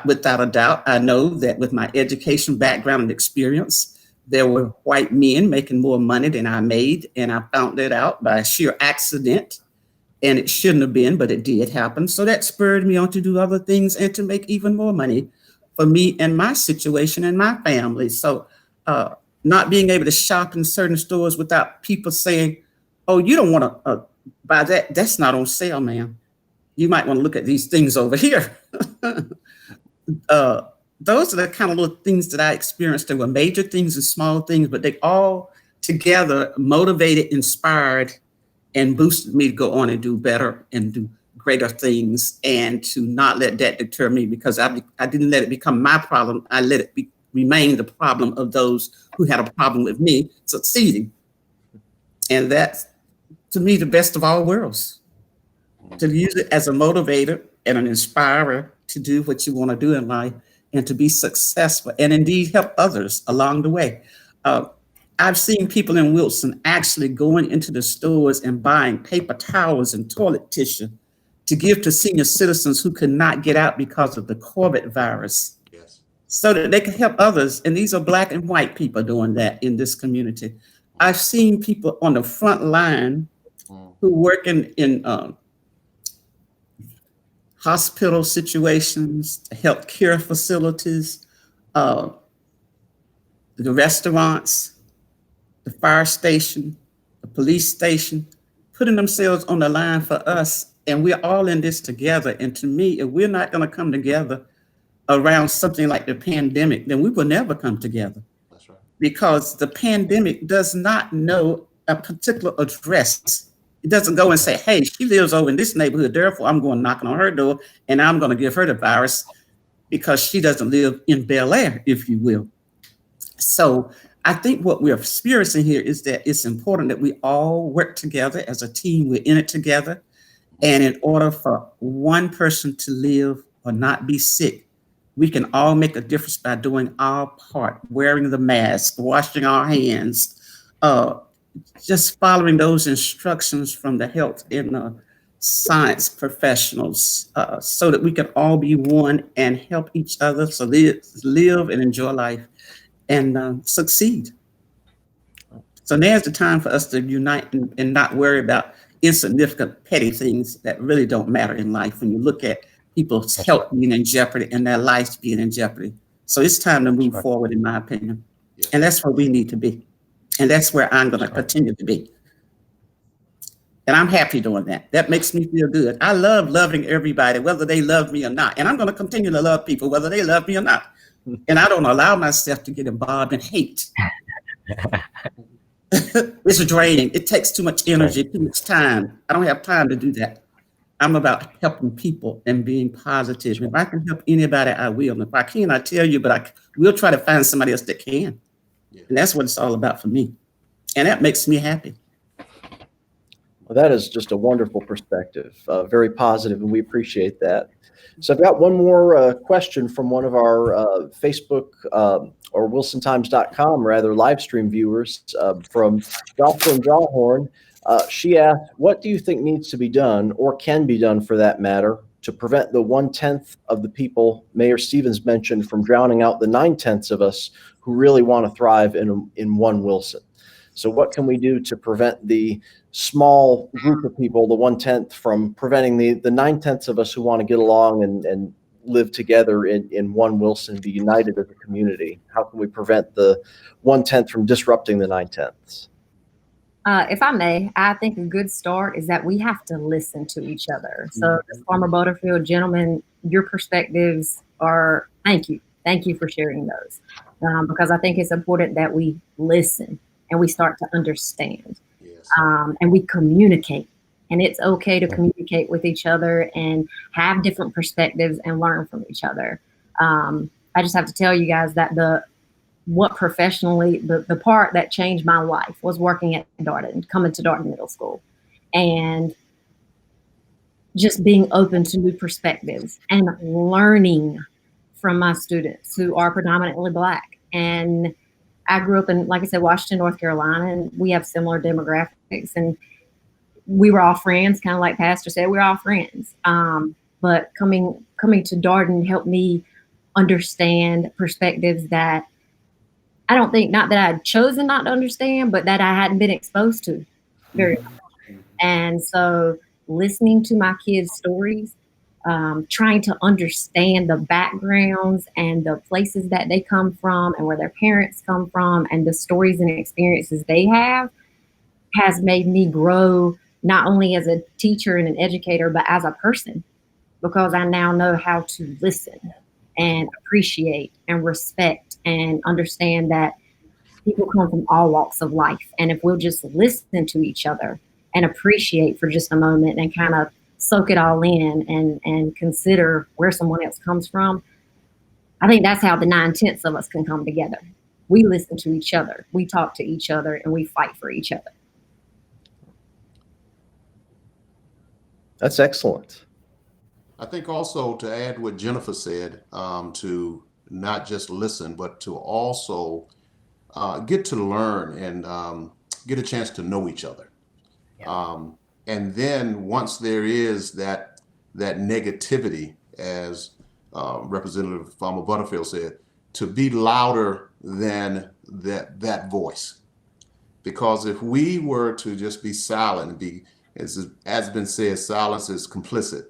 Without a doubt, I know that with my education background and experience, there were white men making more money than I made. And I found that out by sheer accident. And it shouldn't have been, but it did happen. So that spurred me on to do other things and to make even more money for me and my situation and my family. So not being able to shop in certain stores without people saying, oh, you don't want to buy that. That's not on sale, ma'am. You might want to look at these things over here. Those are the kind of little things that I experienced. There were major things and small things, but they all together motivated, inspired, and boosted me to go on and do better and do greater things, and to not let that deter me, because I didn't let it become my problem. I let it remain the problem of those who had a problem with me succeeding. And that's, to me, the best of all worlds. To use it as a motivator and an inspirer to do what you want to do in life and to be successful and indeed help others along the way. I've seen people in Wilson actually going into the stores and buying paper towels and toilet tissue to give to senior citizens who could not get out because of the COVID virus. Yes. So that they can help others. And these are Black and white people doing that in this community. I've seen people on the front line who work in hospital situations, healthcare facilities, the restaurants, the fire station, the police station, putting themselves on the line for us. And we're all in this together. And to me, if we're not going to come together around something like the pandemic, then we will never come together. That's right. Because the pandemic does not know a particular address. It doesn't go and say, hey, she lives over in this neighborhood, therefore I'm going knocking on her door and I'm going to give her the virus. because she doesn't live in Bel Air, if you will. So I think what we're experiencing here is that it's important that we all work together as a team. We're in it together. And in order for one person to live or not be sick, we can all make a difference by doing our part, wearing the mask, washing our hands, just following those instructions from the health and science professionals, so that we can all be one and help each other so live and enjoy life and succeed. So now's the time for us to unite and not worry about insignificant, petty things that really don't matter in life when you look at people's health being in jeopardy and their lives being in jeopardy. So it's time to move forward, in my opinion. Yeah. And that's where we need to be. And that's where I'm going to continue to be. And I'm happy doing that. That makes me feel good. I love loving everybody, whether they love me or not. And I'm going to continue to love people, whether they love me or not. And I don't allow myself to get involved in hate. It's draining. It takes too much energy, too much time. I don't have time to do that. I'm about helping people and being positive. If I can help anybody, I will. And if I can't, I tell you, but I will try to find somebody else that can. Yeah. And that's what it's all about for me. And that makes me happy. Well, that is just a wonderful perspective, very positive, and we appreciate that. So I've got one more question from one of our Facebook or WilsonTimes.com rather live stream viewers from Jocelyn Jawhorn. She asked, what do you think needs to be done, or can be done for that matter, to prevent the 1/10 of the people Mayor Stevens mentioned from drowning out the 9/10 of us who really want to thrive in one Wilson? So what can we do to prevent the small group of people, the 1/10, from preventing the 9/10 of us who want to get along and live together in one Wilson, be united as a community? How can we prevent the 1/10 from disrupting the 9/10? If I may, I think a good start is that we have to listen to each other. So, the Farmer Butterfield gentleman, your perspectives are, thank you. Thank you for sharing those. Because I think it's important that we listen and we start to understand. Yes. And we communicate. And it's okay to communicate with each other and have different perspectives and learn from each other. I just have to tell you guys that the part that changed my life was working at Darden, coming to Darden Middle School, and just being open to new perspectives and learning from my students who are predominantly Black. And I grew up in, like I said, Washington, North Carolina, and we have similar demographics, and we were all friends, kind of like Pastor said, we're all friends. But coming to Darden helped me understand perspectives that I don't think, not that I had chosen not to understand, but that I hadn't been exposed to very much. And so listening to my kids' stories, trying to understand the backgrounds and the places that they come from and where their parents come from and the stories and experiences they have, has made me grow not only as a teacher and an educator, but as a person, because I now know how to listen and appreciate and respect and understand that people come from all walks of life. And if we'll just listen to each other and appreciate for just a moment and kind of soak it all in and consider where someone else comes from, I think that's how the 9/10 of us can come together. We listen to each other, we talk to each other, and we fight for each other. That's excellent. I think also to add what Jennifer said, to not just listen, but to also get to learn and get a chance to know each other. And then once there is that negativity, as Representative Farmer Butterfield said, to be louder than that voice. Because if we were to just be silent and be, as has been said, silence is complicit.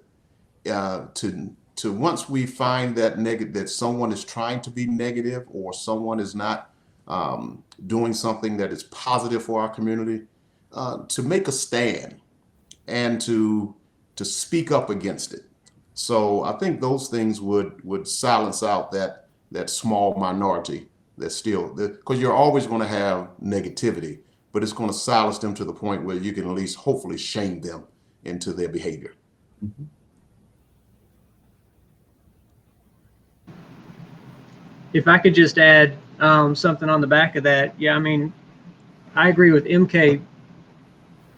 To once we find that someone is trying to be negative or someone is not doing something that is positive for our community, to make a stand and to speak up against it. So I think those things would silence out that small minority that's still, because you're always going to have negativity, but it's going to silence them to the point where you can at least hopefully shame them into their behavior. Mm-hmm. if I could just add something on the back of that, yeah, I mean, I agree with MK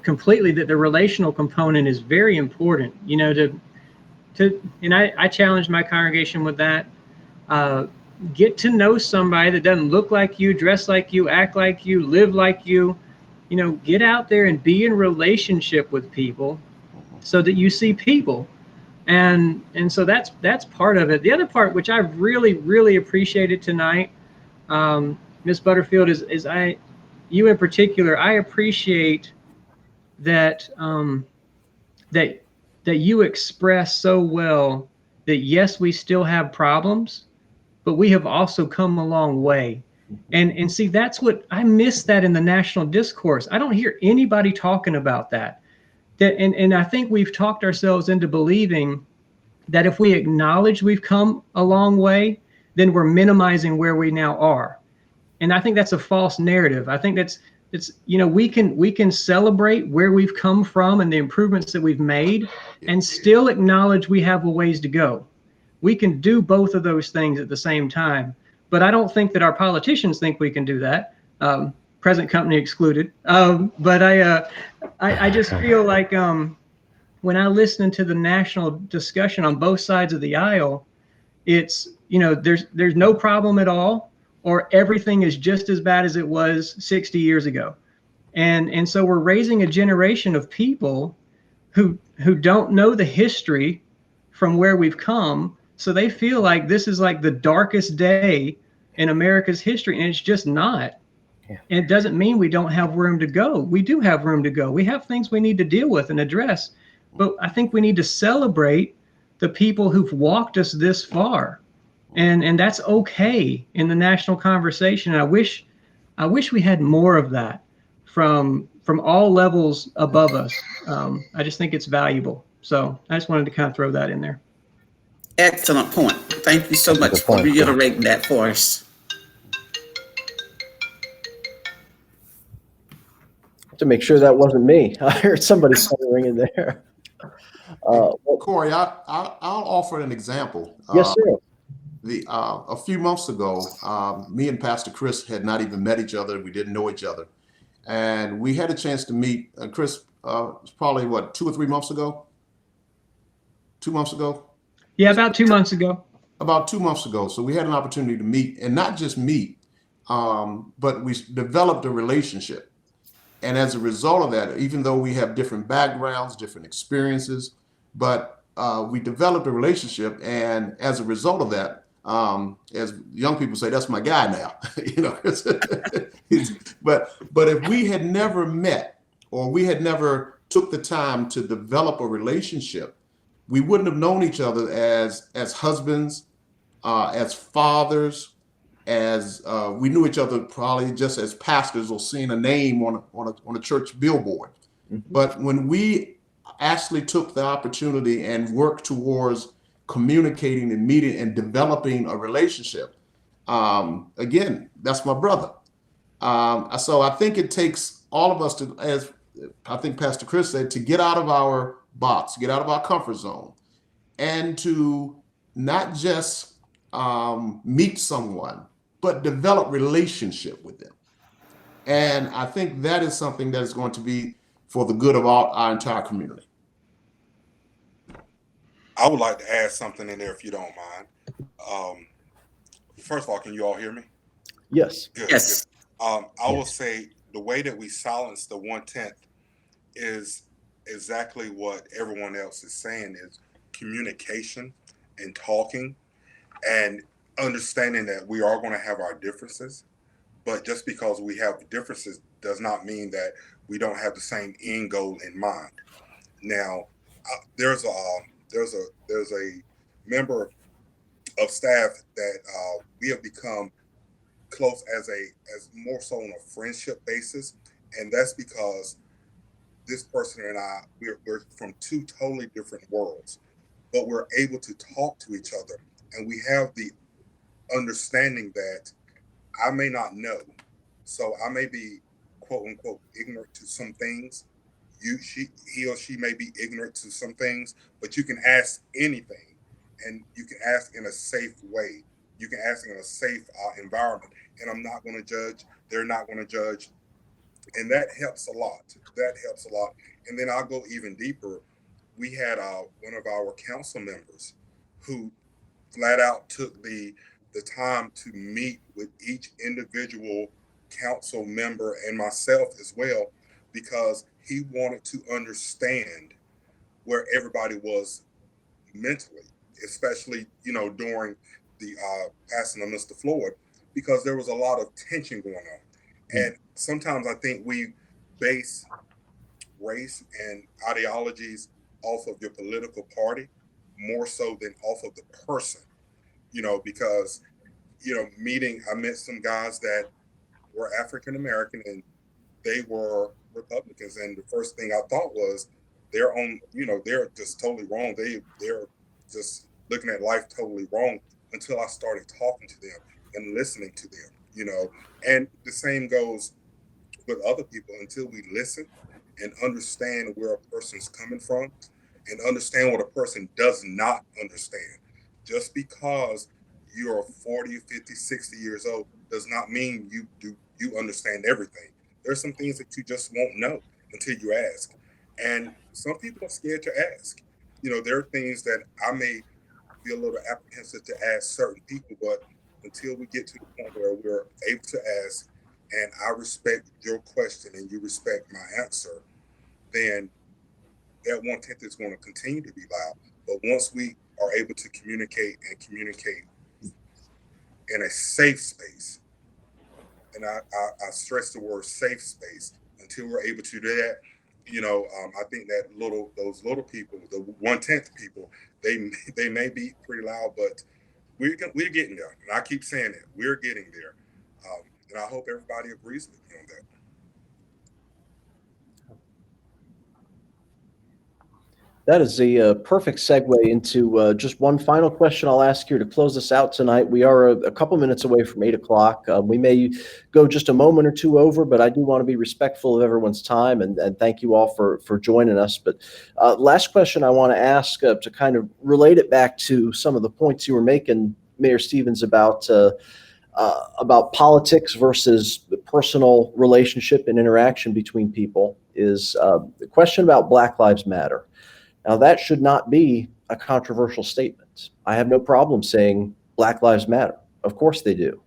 completely that the relational component is very important. You know, and I challenge my congregation with that. Get to know somebody that doesn't look like you, dress like you, act like you, live like you. You know, get out there and be in relationship with people so that you see people. And so that's part of it. The other part, which I really appreciated tonight, Miss Butterfield, is you in particular, I appreciate that that that you express so well that yes, we still have problems, but we have also come a long way. And see, that's what I miss, that in the national discourse. I don't hear anybody talking about that. And I think we've talked ourselves into believing that if we acknowledge we've come a long way, then we're minimizing where we now are. And I think that's a false narrative. I think it's we can celebrate where we've come from and the improvements that we've made and still acknowledge we have a ways to go. We can do both of those things at the same time. But I don't think that our politicians think we can do that, present company excluded. But I just feel like when I listen to the national discussion on both sides of the aisle, it's, there's no problem at all, or everything is just as bad as it was 60 years ago. And so we're raising a generation of people who don't know the history from where we've come. So they feel like this is like the darkest day in America's history, and it's just not. Yeah. And it doesn't mean we don't have room to go. We do have room to go. We have things we need to deal with and address. But I think we need to celebrate the people who've walked us this far. And that's okay in the national conversation. And I wish we had more of that from all levels above us. I just think it's valuable. So I just wanted to kind of throw that in there. Excellent point. Thank you so much Good for point. reiterating that for us. To make sure that wasn't me. I heard somebody ringing there. Corey, I'll offer an example. Yes, sir. A few months ago, me and Pastor Chris had not even met each other. We didn't know each other. And we had a chance to meet. Chris, was probably, 2 or 3 months ago? 2 months ago? Yeah, about 2 months ago. About 2 months ago. So we had an opportunity to meet, and not just meet, but we developed a relationship. And as a result of that, even though we have different backgrounds, different experiences, but we developed a relationship. And as a result of that, as young people say, that's my guy now. But if we had never met, or we had never took the time to develop a relationship, we wouldn't have known each other as husbands, as fathers, as we knew each other probably just as pastors or seeing a name on a church billboard. Mm-hmm. But when we actually took the opportunity and worked towards communicating and meeting and developing a relationship, again, that's my brother. So I think it takes all of us to, as I think Pastor Chris said, to get out of our box, get out of our comfort zone, and to not just meet someone, but develop relationship with them. And I think that is something that is going to be for the good of our entire community. I would like to add something in there if you don't mind. First of all, can you all hear me? Yes. Good, Yes. good. I will say the way that we silence the 1/10 is exactly what everyone else is saying, is communication and talking and understanding that we are going to have our differences, but just because we have differences does not mean that we don't have the same end goal in mind. Now, there's a member of staff that we have become close as more so on a friendship basis, and that's because this person and I, we're from two totally different worlds, but we're able to talk to each other, and we have the understanding that I may not know, so I may be quote unquote ignorant to some things. He or she may be ignorant to some things, but you can ask anything, and you can ask in a safe way. You can ask in a safe environment, and I'm not going to judge. They're not going to judge, and that helps a lot. That helps a lot. And then I'll go even deeper. We had one of our council members who flat out took the time to meet with each individual council member and myself as well, because he wanted to understand where everybody was mentally, especially, during the passing of Mr. Floyd, because there was a lot of tension going on. And sometimes I think we base race and ideologies off of your political party more so than off of the person, because, I met some guys that were African American and they were Republicans. And the first thing I thought was they're just totally wrong. They're just looking at life totally wrong, until I started talking to them and listening to them, and the same goes with other people. Until we listen and understand where a person's coming from and understand what a person does not understand. Just because you're 40, 50, 60 years old does not mean you understand everything. There's some things that you just won't know until you ask. And some people are scared to ask. There are things that I may be a little apprehensive to ask certain people, but until we get to the point where we're able to ask, and I respect your question and you respect my answer, then that 1/10 is going to continue to be loud. But once we are able to communicate in a safe space, and I stress the word safe space, until we're able to do that, I think that those little people, the 1/10 people, they may be pretty loud, but we're getting there. And I keep saying it, we're getting there. And I hope everybody agrees with me on that. That is a perfect segue into just one final question I'll ask you to close us out tonight. We are a couple minutes away from 8 o'clock. We may go just a moment or two over, but I do want to be respectful of everyone's time, and thank you all for joining us. But last question I want to ask to kind of relate it back to some of the points you were making, Mayor Stevens, about politics versus the personal relationship and interaction between people is the question about Black Lives Matter. Now, that should not be a controversial statement. I have no problem saying Black Lives Matter. Of course they do.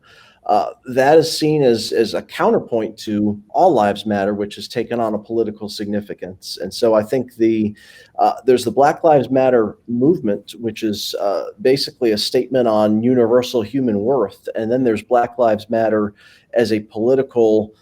That is seen as a counterpoint to All Lives Matter, which has taken on a political significance. And so I think there's the Black Lives Matter movement, which is basically a statement on universal human worth. And then there's Black Lives Matter as a political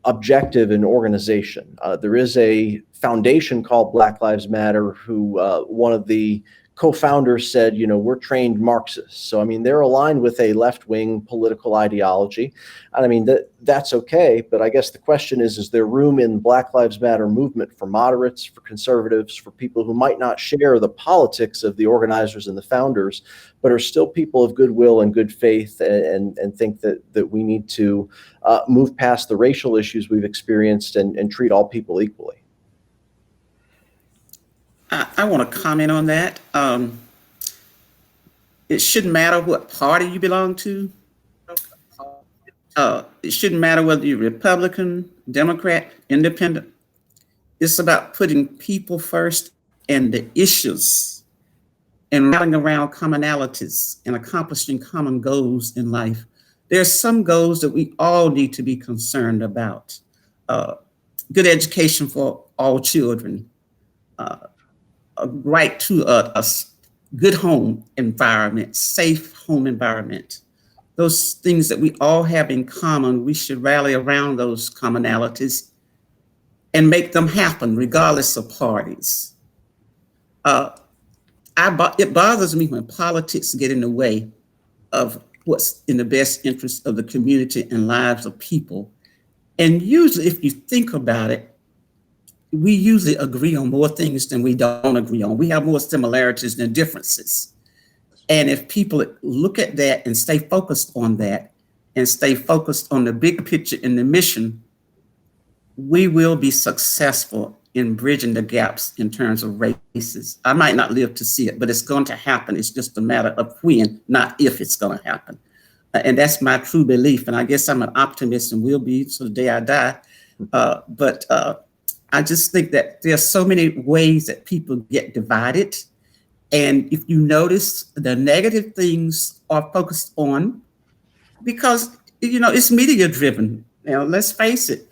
objective and organization. There is a foundation called Black Lives Matter who one of the co-founders said, we're trained Marxists. So, I mean, they're aligned with a left-wing political ideology. And I mean, that's okay. But I guess the question is there room in Black Lives Matter movement for moderates, for conservatives, for people who might not share the politics of the organizers and the founders, but are still people of goodwill and good faith and think that we need to move past the racial issues we've experienced and treat all people equally? I want to comment on that. It shouldn't matter what party you belong to. It shouldn't matter whether you're Republican, Democrat, Independent. It's about putting people first and the issues and rallying around commonalities and accomplishing common goals in life. There's some goals that we all need to be concerned about. Good education for all children. A right to a good home environment, safe home environment. Those things that we all have in common, we should rally around those commonalities and make them happen regardless of parties. It bothers me when politics get in the way of what's in the best interest of the community and lives of people. And usually, if you think about it, we usually agree on more things than we don't agree on. We have more similarities than differences. And if people look at that and stay focused on that and stay focused on the big picture and the mission, we will be successful in bridging the gaps in terms of races. I might not live to see it, but it's going to happen. It's just a matter of when, not if it's going to happen. And that's my true belief. And I guess I'm an optimist and will be till the day I die. But I just think that there are so many ways that people get divided. And if you notice, the negative things are focused on because, it's media driven. Let's face it.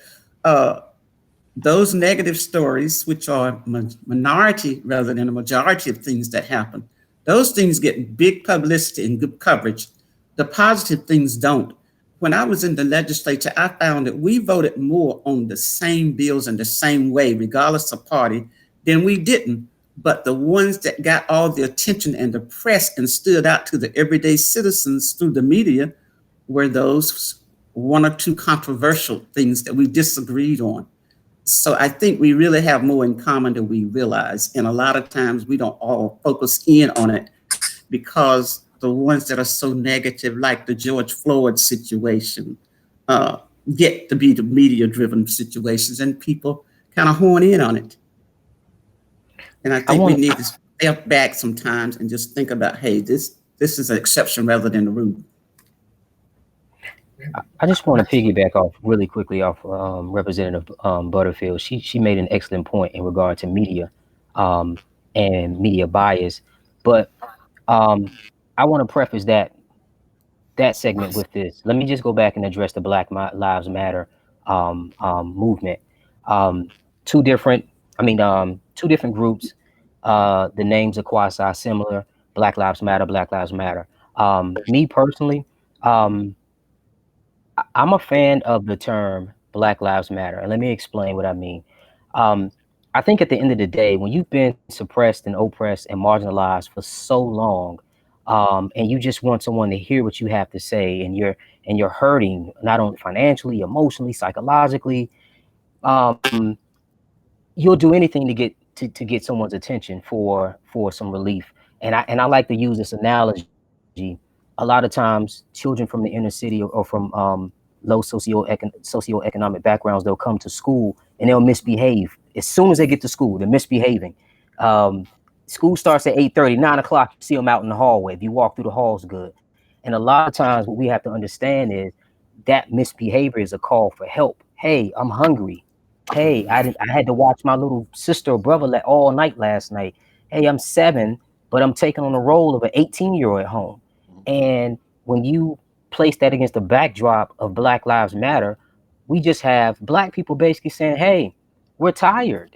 Those negative stories, which are minority rather than a majority of things that happen, those things get big publicity and good coverage. The positive things don't. When I was in the legislature, I found that we voted more on the same bills in the same way, regardless of party, than we didn't. But the ones that got all the attention and the press and stood out to the everyday citizens through the media were those one or two controversial things that we disagreed on. So I think we really have more in common than we realize. And a lot of times we don't all focus in on it because the ones that are so negative, like the George Floyd situation, get to be the media-driven situations, and people kind of horn in on it. And I think we need to step back sometimes and just think about, hey, this is an exception rather than the rule. I just want to piggyback off really quickly off Representative Butterfield. She made an excellent point in regard to media and media bias, but I want to preface that segment with this. Let me just go back and address the Black Lives Matter movement. Two different groups. The names are quasi similar. Black Lives Matter, Black Lives Matter. Me personally, I'm a fan of the term Black Lives Matter, and let me explain what I mean. I think at the end of the day, when you've been suppressed and oppressed and marginalized for so long, and you just want someone to hear what you have to say, and you're hurting not only financially, emotionally, psychologically, you'll do anything to get someone's attention for some relief. And I like to use this analogy. A lot of times, children from the inner city or from low socioeconomic backgrounds, they'll come to school and they'll misbehave. As soon as they get to school, they're misbehaving. School starts at 8:30, 9 o'clock, you see them out in the hallway. If you walk through the halls, good. And a lot of times what we have to understand is that misbehavior is a call for help. Hey, I'm hungry. Hey, I had to watch my little sister or brother all night last night. Hey, I'm 7, but I'm taking on the role of an 18-year-old at home. And when you place that against the backdrop of Black Lives Matter, we just have Black people basically saying, hey, we're tired.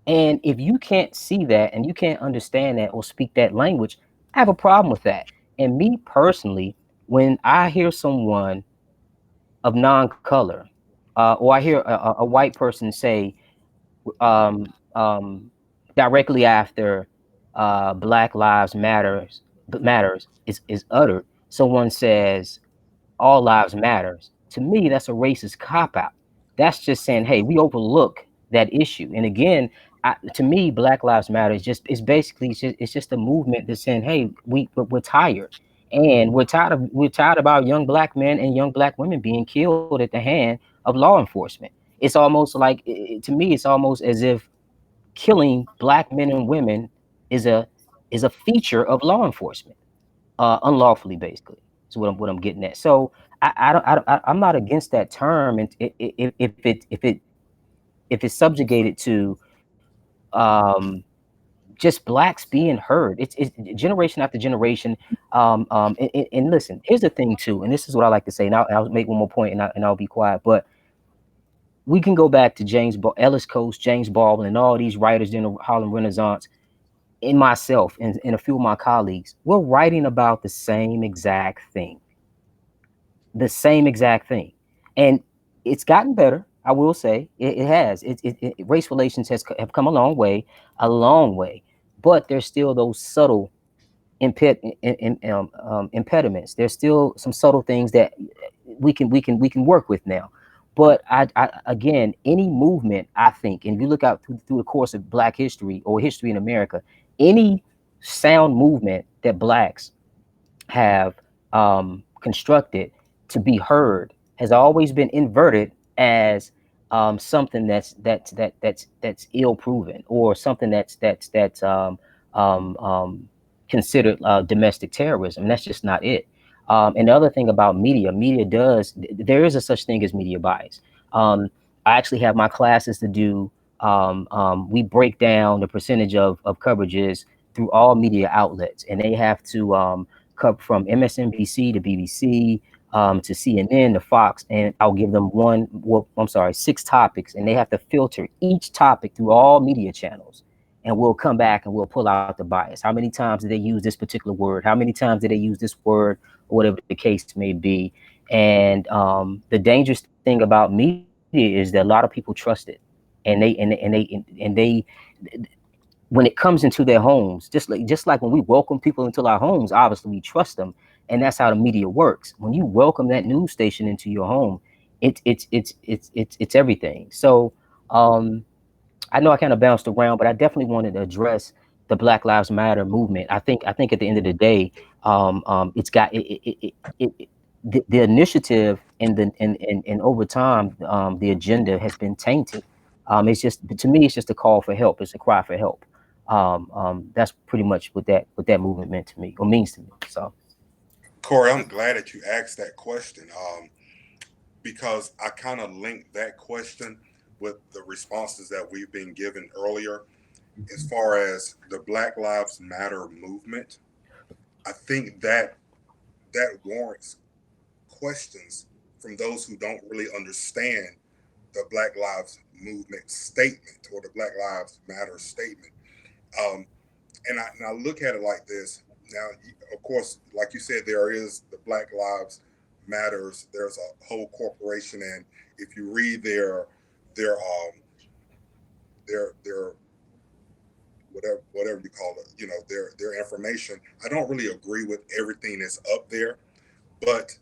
And if you can't see that and you can't understand that or speak that language, I have a problem with that. And me personally, when I hear someone of non-color, or I hear a white person say directly after Black Lives Matters is uttered, someone says all lives matters. To me, that's a racist cop-out. That's just saying, hey, we overlook that issue. And again, to me, Black Lives Matter is just a movement that's saying, hey, we're tired. And we're tired of our young Black men and young Black women being killed at the hand of law enforcement. It's almost like, to me, it's almost as if killing Black men and women is a feature of law enforcement, unlawfully, basically. Is what I'm getting at. So I'm not against that term, and if it's subjugated to just Blacks being heard, it's generation after generation. And listen, here's the thing too, and this is what I like to say. Now I'll make one more point, and I'll be quiet. But we can go back to Ellis Coast, James Baldwin, and all these writers during the Harlem Renaissance. And myself and a few of my colleagues, we're writing about the same exact thing. And it's gotten better. I will say it has. Race relations have come a long way, but there's still those subtle impediments. There's still some subtle things that we can work with now. But I again, any movement, I think, and if you look out through the course of Black history or history in America, any sound movement that Blacks have constructed to be heard has always been inverted as something that's ill proven, or something that's considered domestic terrorism. That's just not it. And the other thing about media does, there is a such thing as media bias. I actually have my classes to do. We break down the percentage of coverages through all media outlets, and they have to cover from MSNBC to BBC, to CNN, to Fox, and I'll give them six topics, and they have to filter each topic through all media channels. And we'll come back and we'll pull out the bias. How many times did they use this particular word? How many times did they use this word, or whatever the case may be? And the dangerous thing about media is that a lot of people trust it, and they when it comes into their homes, just like when we welcome people into our homes, obviously we trust them, and that's how the media works. When you welcome that news station into your home, it's everything. So I know I kind of bounced around, but I definitely wanted to address the Black Lives Matter movement. I think at the end of the day, it's got the initiative and over time, the agenda has been tainted. It's just, to me, it's just a call for help. It's a cry for help. That's pretty much what that movement meant to me, or means to me. So, Corey, I'm glad that you asked that question, because I kind of linked that question with the responses that we've been given earlier. As far as the Black Lives Matter movement, I think that warrants questions from those who don't really understand the Black Lives Movement statement, or the Black Lives Matter statement. And I look at it like this. Now, of course, like you said, there is the Black Lives Matters. There's a whole corporation, and if you read their whatever you call it, their information, I don't really agree with everything that's up there, but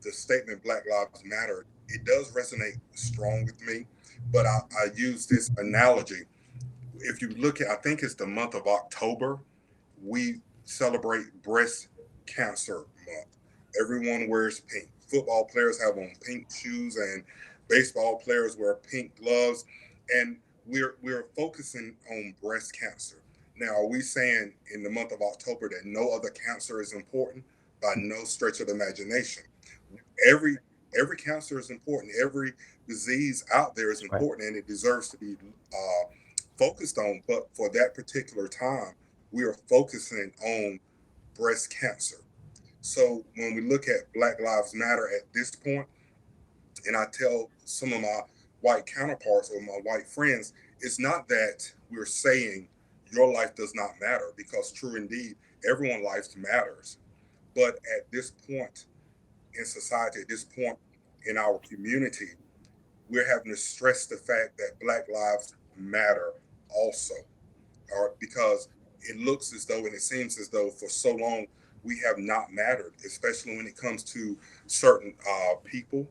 the statement Black Lives Matter, it does resonate strong with me. But I use this analogy. If you look at, I think it's the month of October, we celebrate Breast Cancer Month. Everyone wears pink. Football players have on pink shoes, and baseball players wear pink gloves. And we're focusing on breast cancer. Now, are we saying in the month of October that no other cancer is important? By no stretch of the imagination. Every cancer is important. Every disease out there is important, and it deserves to be focused on. But for that particular time, we are focusing on breast cancer. So when we look at Black Lives Matter at this point, and I tell some of my white counterparts or my white friends, it's not that we're saying your life does not matter, because true indeed, everyone's life matters. But at this point in society, at this point in our community, we're having to stress the fact that Black lives matter also, because it looks as though, and it seems as though for so long we have not mattered, especially when it comes to certain people,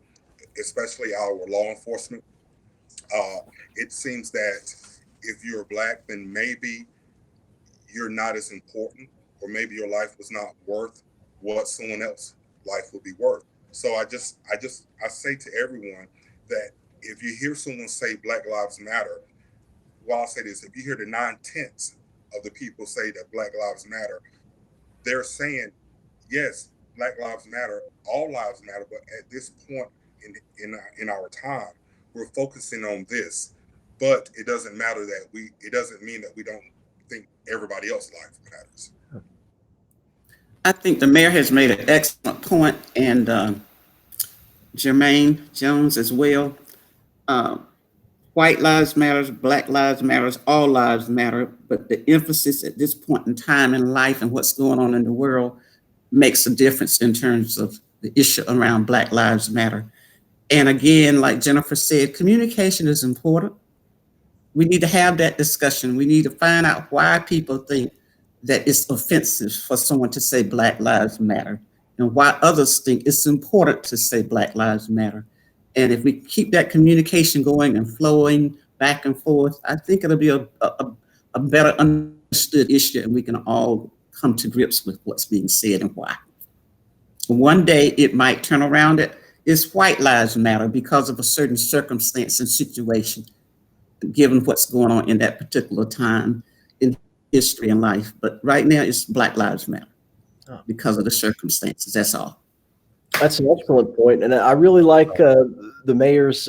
especially our law enforcement. It seems that if you're Black, then maybe you're not as important, or maybe your life was not worth what someone else's life would be worth. So I say to everyone that if you hear someone say Black Lives Matter, well, I'll say this: if you hear the 9/10 of the people say that Black Lives Matter, they're saying, yes, Black Lives Matter, all lives matter, but at this point in our time, we're focusing on this. But it doesn't matter that it doesn't mean that we don't think everybody else's life matters. I think the mayor has made an excellent point, and Jermaine Jones as well. White lives matter, Black lives matter, all lives matter, but the emphasis at this point in time in life and what's going on in the world makes a difference in terms of the issue around Black Lives Matter. And again, like Jennifer said, communication is important. We need to have that discussion. We need to find out why people think that it's offensive for someone to say Black Lives Matter, and why others think it's important to say Black Lives Matter. And if we keep that communication going and flowing back and forth, I think it'll be a better understood issue, and we can all come to grips with what's being said and why. One day it might turn around. It's white lives matter because of a certain circumstance and situation, given what's going on in that particular time in history and life. But right now, it's Black Lives Matter because of the circumstances. That's all. That's an excellent point, and I really like the mayor's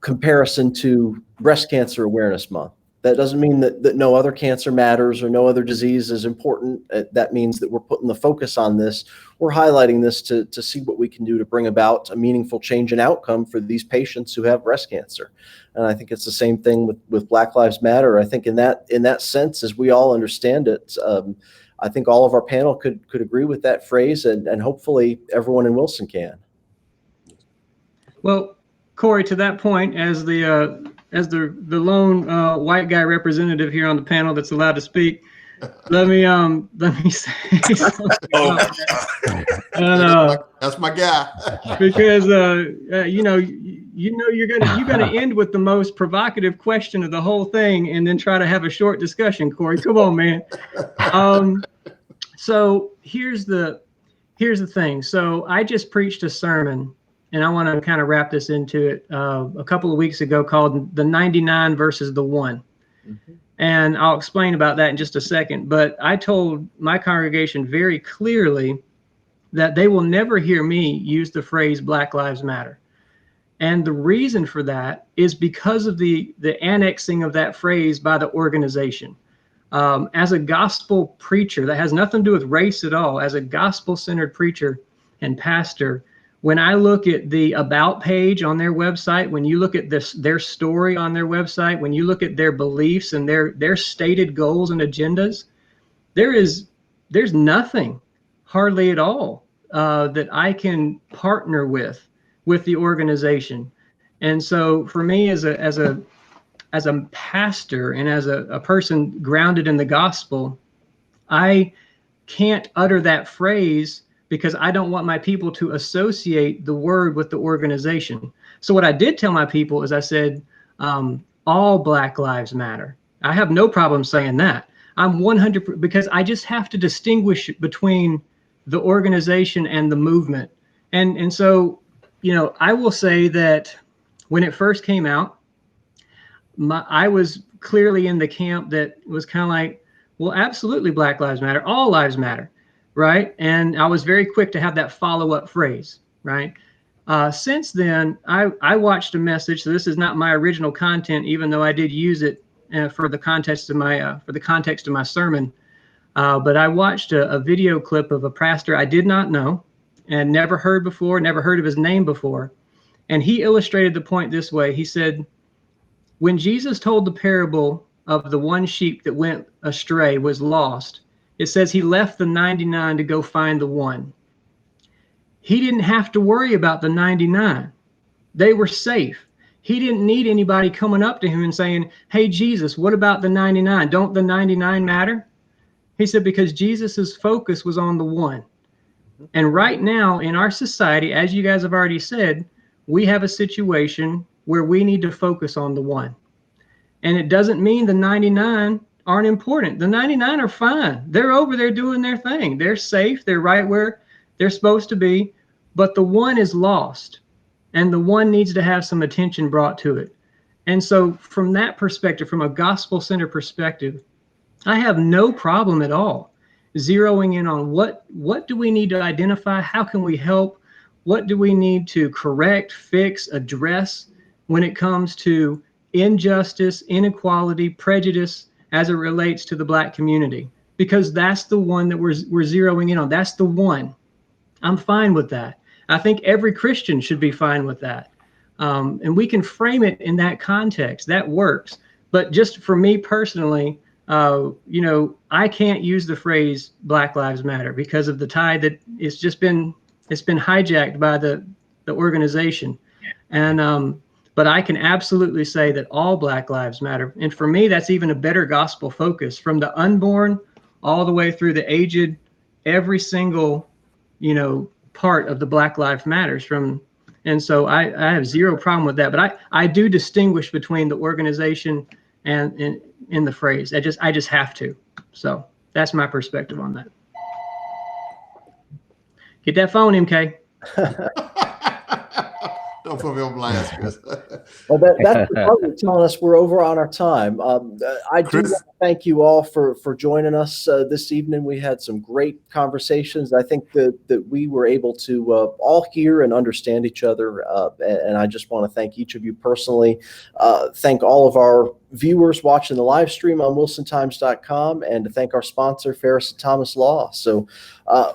comparison to Breast Cancer Awareness Month. That doesn't mean that no other cancer matters or no other disease is important. That means that we're putting the focus on this. We're highlighting this to see what we can do to bring about a meaningful change in outcome for these patients who have breast cancer. And I think it's the same thing with Black Lives Matter. I think in that sense, as we all understand it, I think all of our panel could agree with that phrase, and hopefully everyone in Wilson can. Well, Corey, to that point, as the lone white guy representative here on the panel that's allowed to speak, let me say something about that. And, That's my guy. because you know you're gonna end with the most provocative question of the whole thing, and then try to have a short discussion. Corey, come on, man. So here's the thing. So I just preached a sermon, and I want to kind of wrap this into it, a couple of weeks ago, called "The 99 versus the 1." Mm-hmm. And I'll explain about that in just a second. But I told my congregation very clearly that they will never hear me use the phrase Black Lives Matter. And the reason for that is because of the annexing of that phrase by the organization. As a gospel preacher, that has nothing to do with race at all, as a gospel-centered preacher and pastor, when I look at the About page on their website, when you look at their story on their website, when you look at their beliefs and their stated goals and agendas, there's nothing, hardly at all, that I can partner with the organization. And so for me, as a pastor and as a person grounded in the gospel, I can't utter that phrase because I don't want my people to associate the word with the organization. So what I did tell my people is I said, all Black Lives Matter. I have no problem saying that. I'm 100%, because I just have to distinguish between the organization and the movement. And so, you know, I will say that when it first came out, I was clearly in the camp that was kind of like, well, absolutely, Black Lives Matter, all lives matter, right? And I was very quick to have that follow-up phrase, right? Since then, I watched a message. So this is not my original content, even though I did use it for the context of my sermon. But I watched a video clip of a pastor I did not know and never heard before, never heard of his name before. And he illustrated the point this way. He said, when Jesus told the parable of the one sheep that went astray, was lost, it says he left the 99 to go find the one. He didn't have to worry about the 99. They were safe. He didn't need anybody coming up to him and saying, hey, Jesus, what about the 99? Don't the 99 matter? He said, because Jesus's focus was on the one. And right now in our society, as you guys have already said, we have a situation where we need to focus on the one. And it doesn't mean the 99 aren't important. The 99 are fine. They're over there doing their thing. They're safe. They're right where they're supposed to be. But the one is lost. And the one needs to have some attention brought to it. And so from that perspective, from a gospel-centered perspective, I have no problem at all zeroing in on what do we need to identify? How can we help? What do we need to correct, fix, address when it comes to injustice, inequality, prejudice as it relates to the Black community? Because that's the one that we're zeroing in on. That's the one. I'm fine with that. I think every Christian should be fine with that. And we can frame it in that context. That works. But just for me personally, you know, I can't use the phrase Black Lives Matter because of the tie that it's been hijacked by the organization. And but I can absolutely say that all Black Lives matter. And for me, that's even a better gospel focus, from the unborn all the way through the aged, every single, you know, part of the Black Lives Matters. And so I have zero problem with that. But I do distinguish between the organization and in the phrase. I just have to. So that's my perspective on that. Get that phone, MK. Don't put me on blast, Chris. Well, that's probably telling us we're over on our time. I do Chris? want to thank you all for joining us this evening. We had some great conversations. I think that we were able to all hear and understand each other. And I just want to thank each of you personally. Thank all of our viewers watching the live stream on wilsontimes.com, and to thank our sponsor, Ferris and Thomas Law. So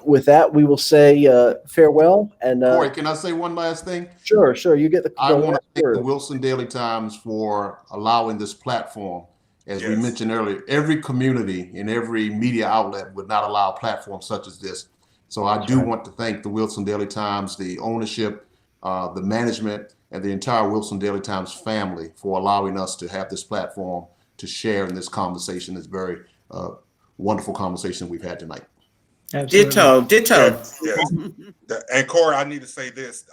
with that, we will say farewell. And Corey, can I say one last thing? Sure. You get the I want to last thank the word. Wilson Daily Times for allowing this platform. As we Yes. mentioned earlier, every community and every media outlet would not allow platforms such as this. So I do want to thank the Wilson Daily Times, the ownership, the management, and the entire Wilson Daily Times family for allowing us to have this platform to share in this conversation, this very wonderful conversation we've had tonight. Absolutely. Ditto. Yes. And Corey, I need to say this.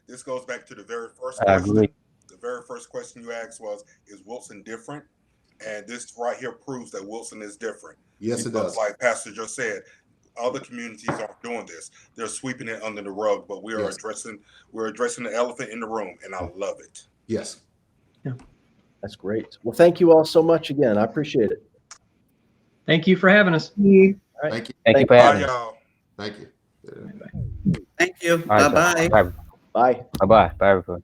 This goes back to the very first I question. agree. The very first question you asked was, is Wilson different? And this right here proves that Wilson is different. Yes, it Because does. like Pastor just said, other communities aren't doing this. They're sweeping it under the rug, but we are Yes. addressing the elephant in the room, and I love it. Yes. That's great. Well, thank you all so much again. I appreciate it. Thank you for having us. Thank you. Thank you for Bye, having us. y'all. Thank you. Thank you. All right, Bye-bye. Bye Bye. bye. Bye everybody.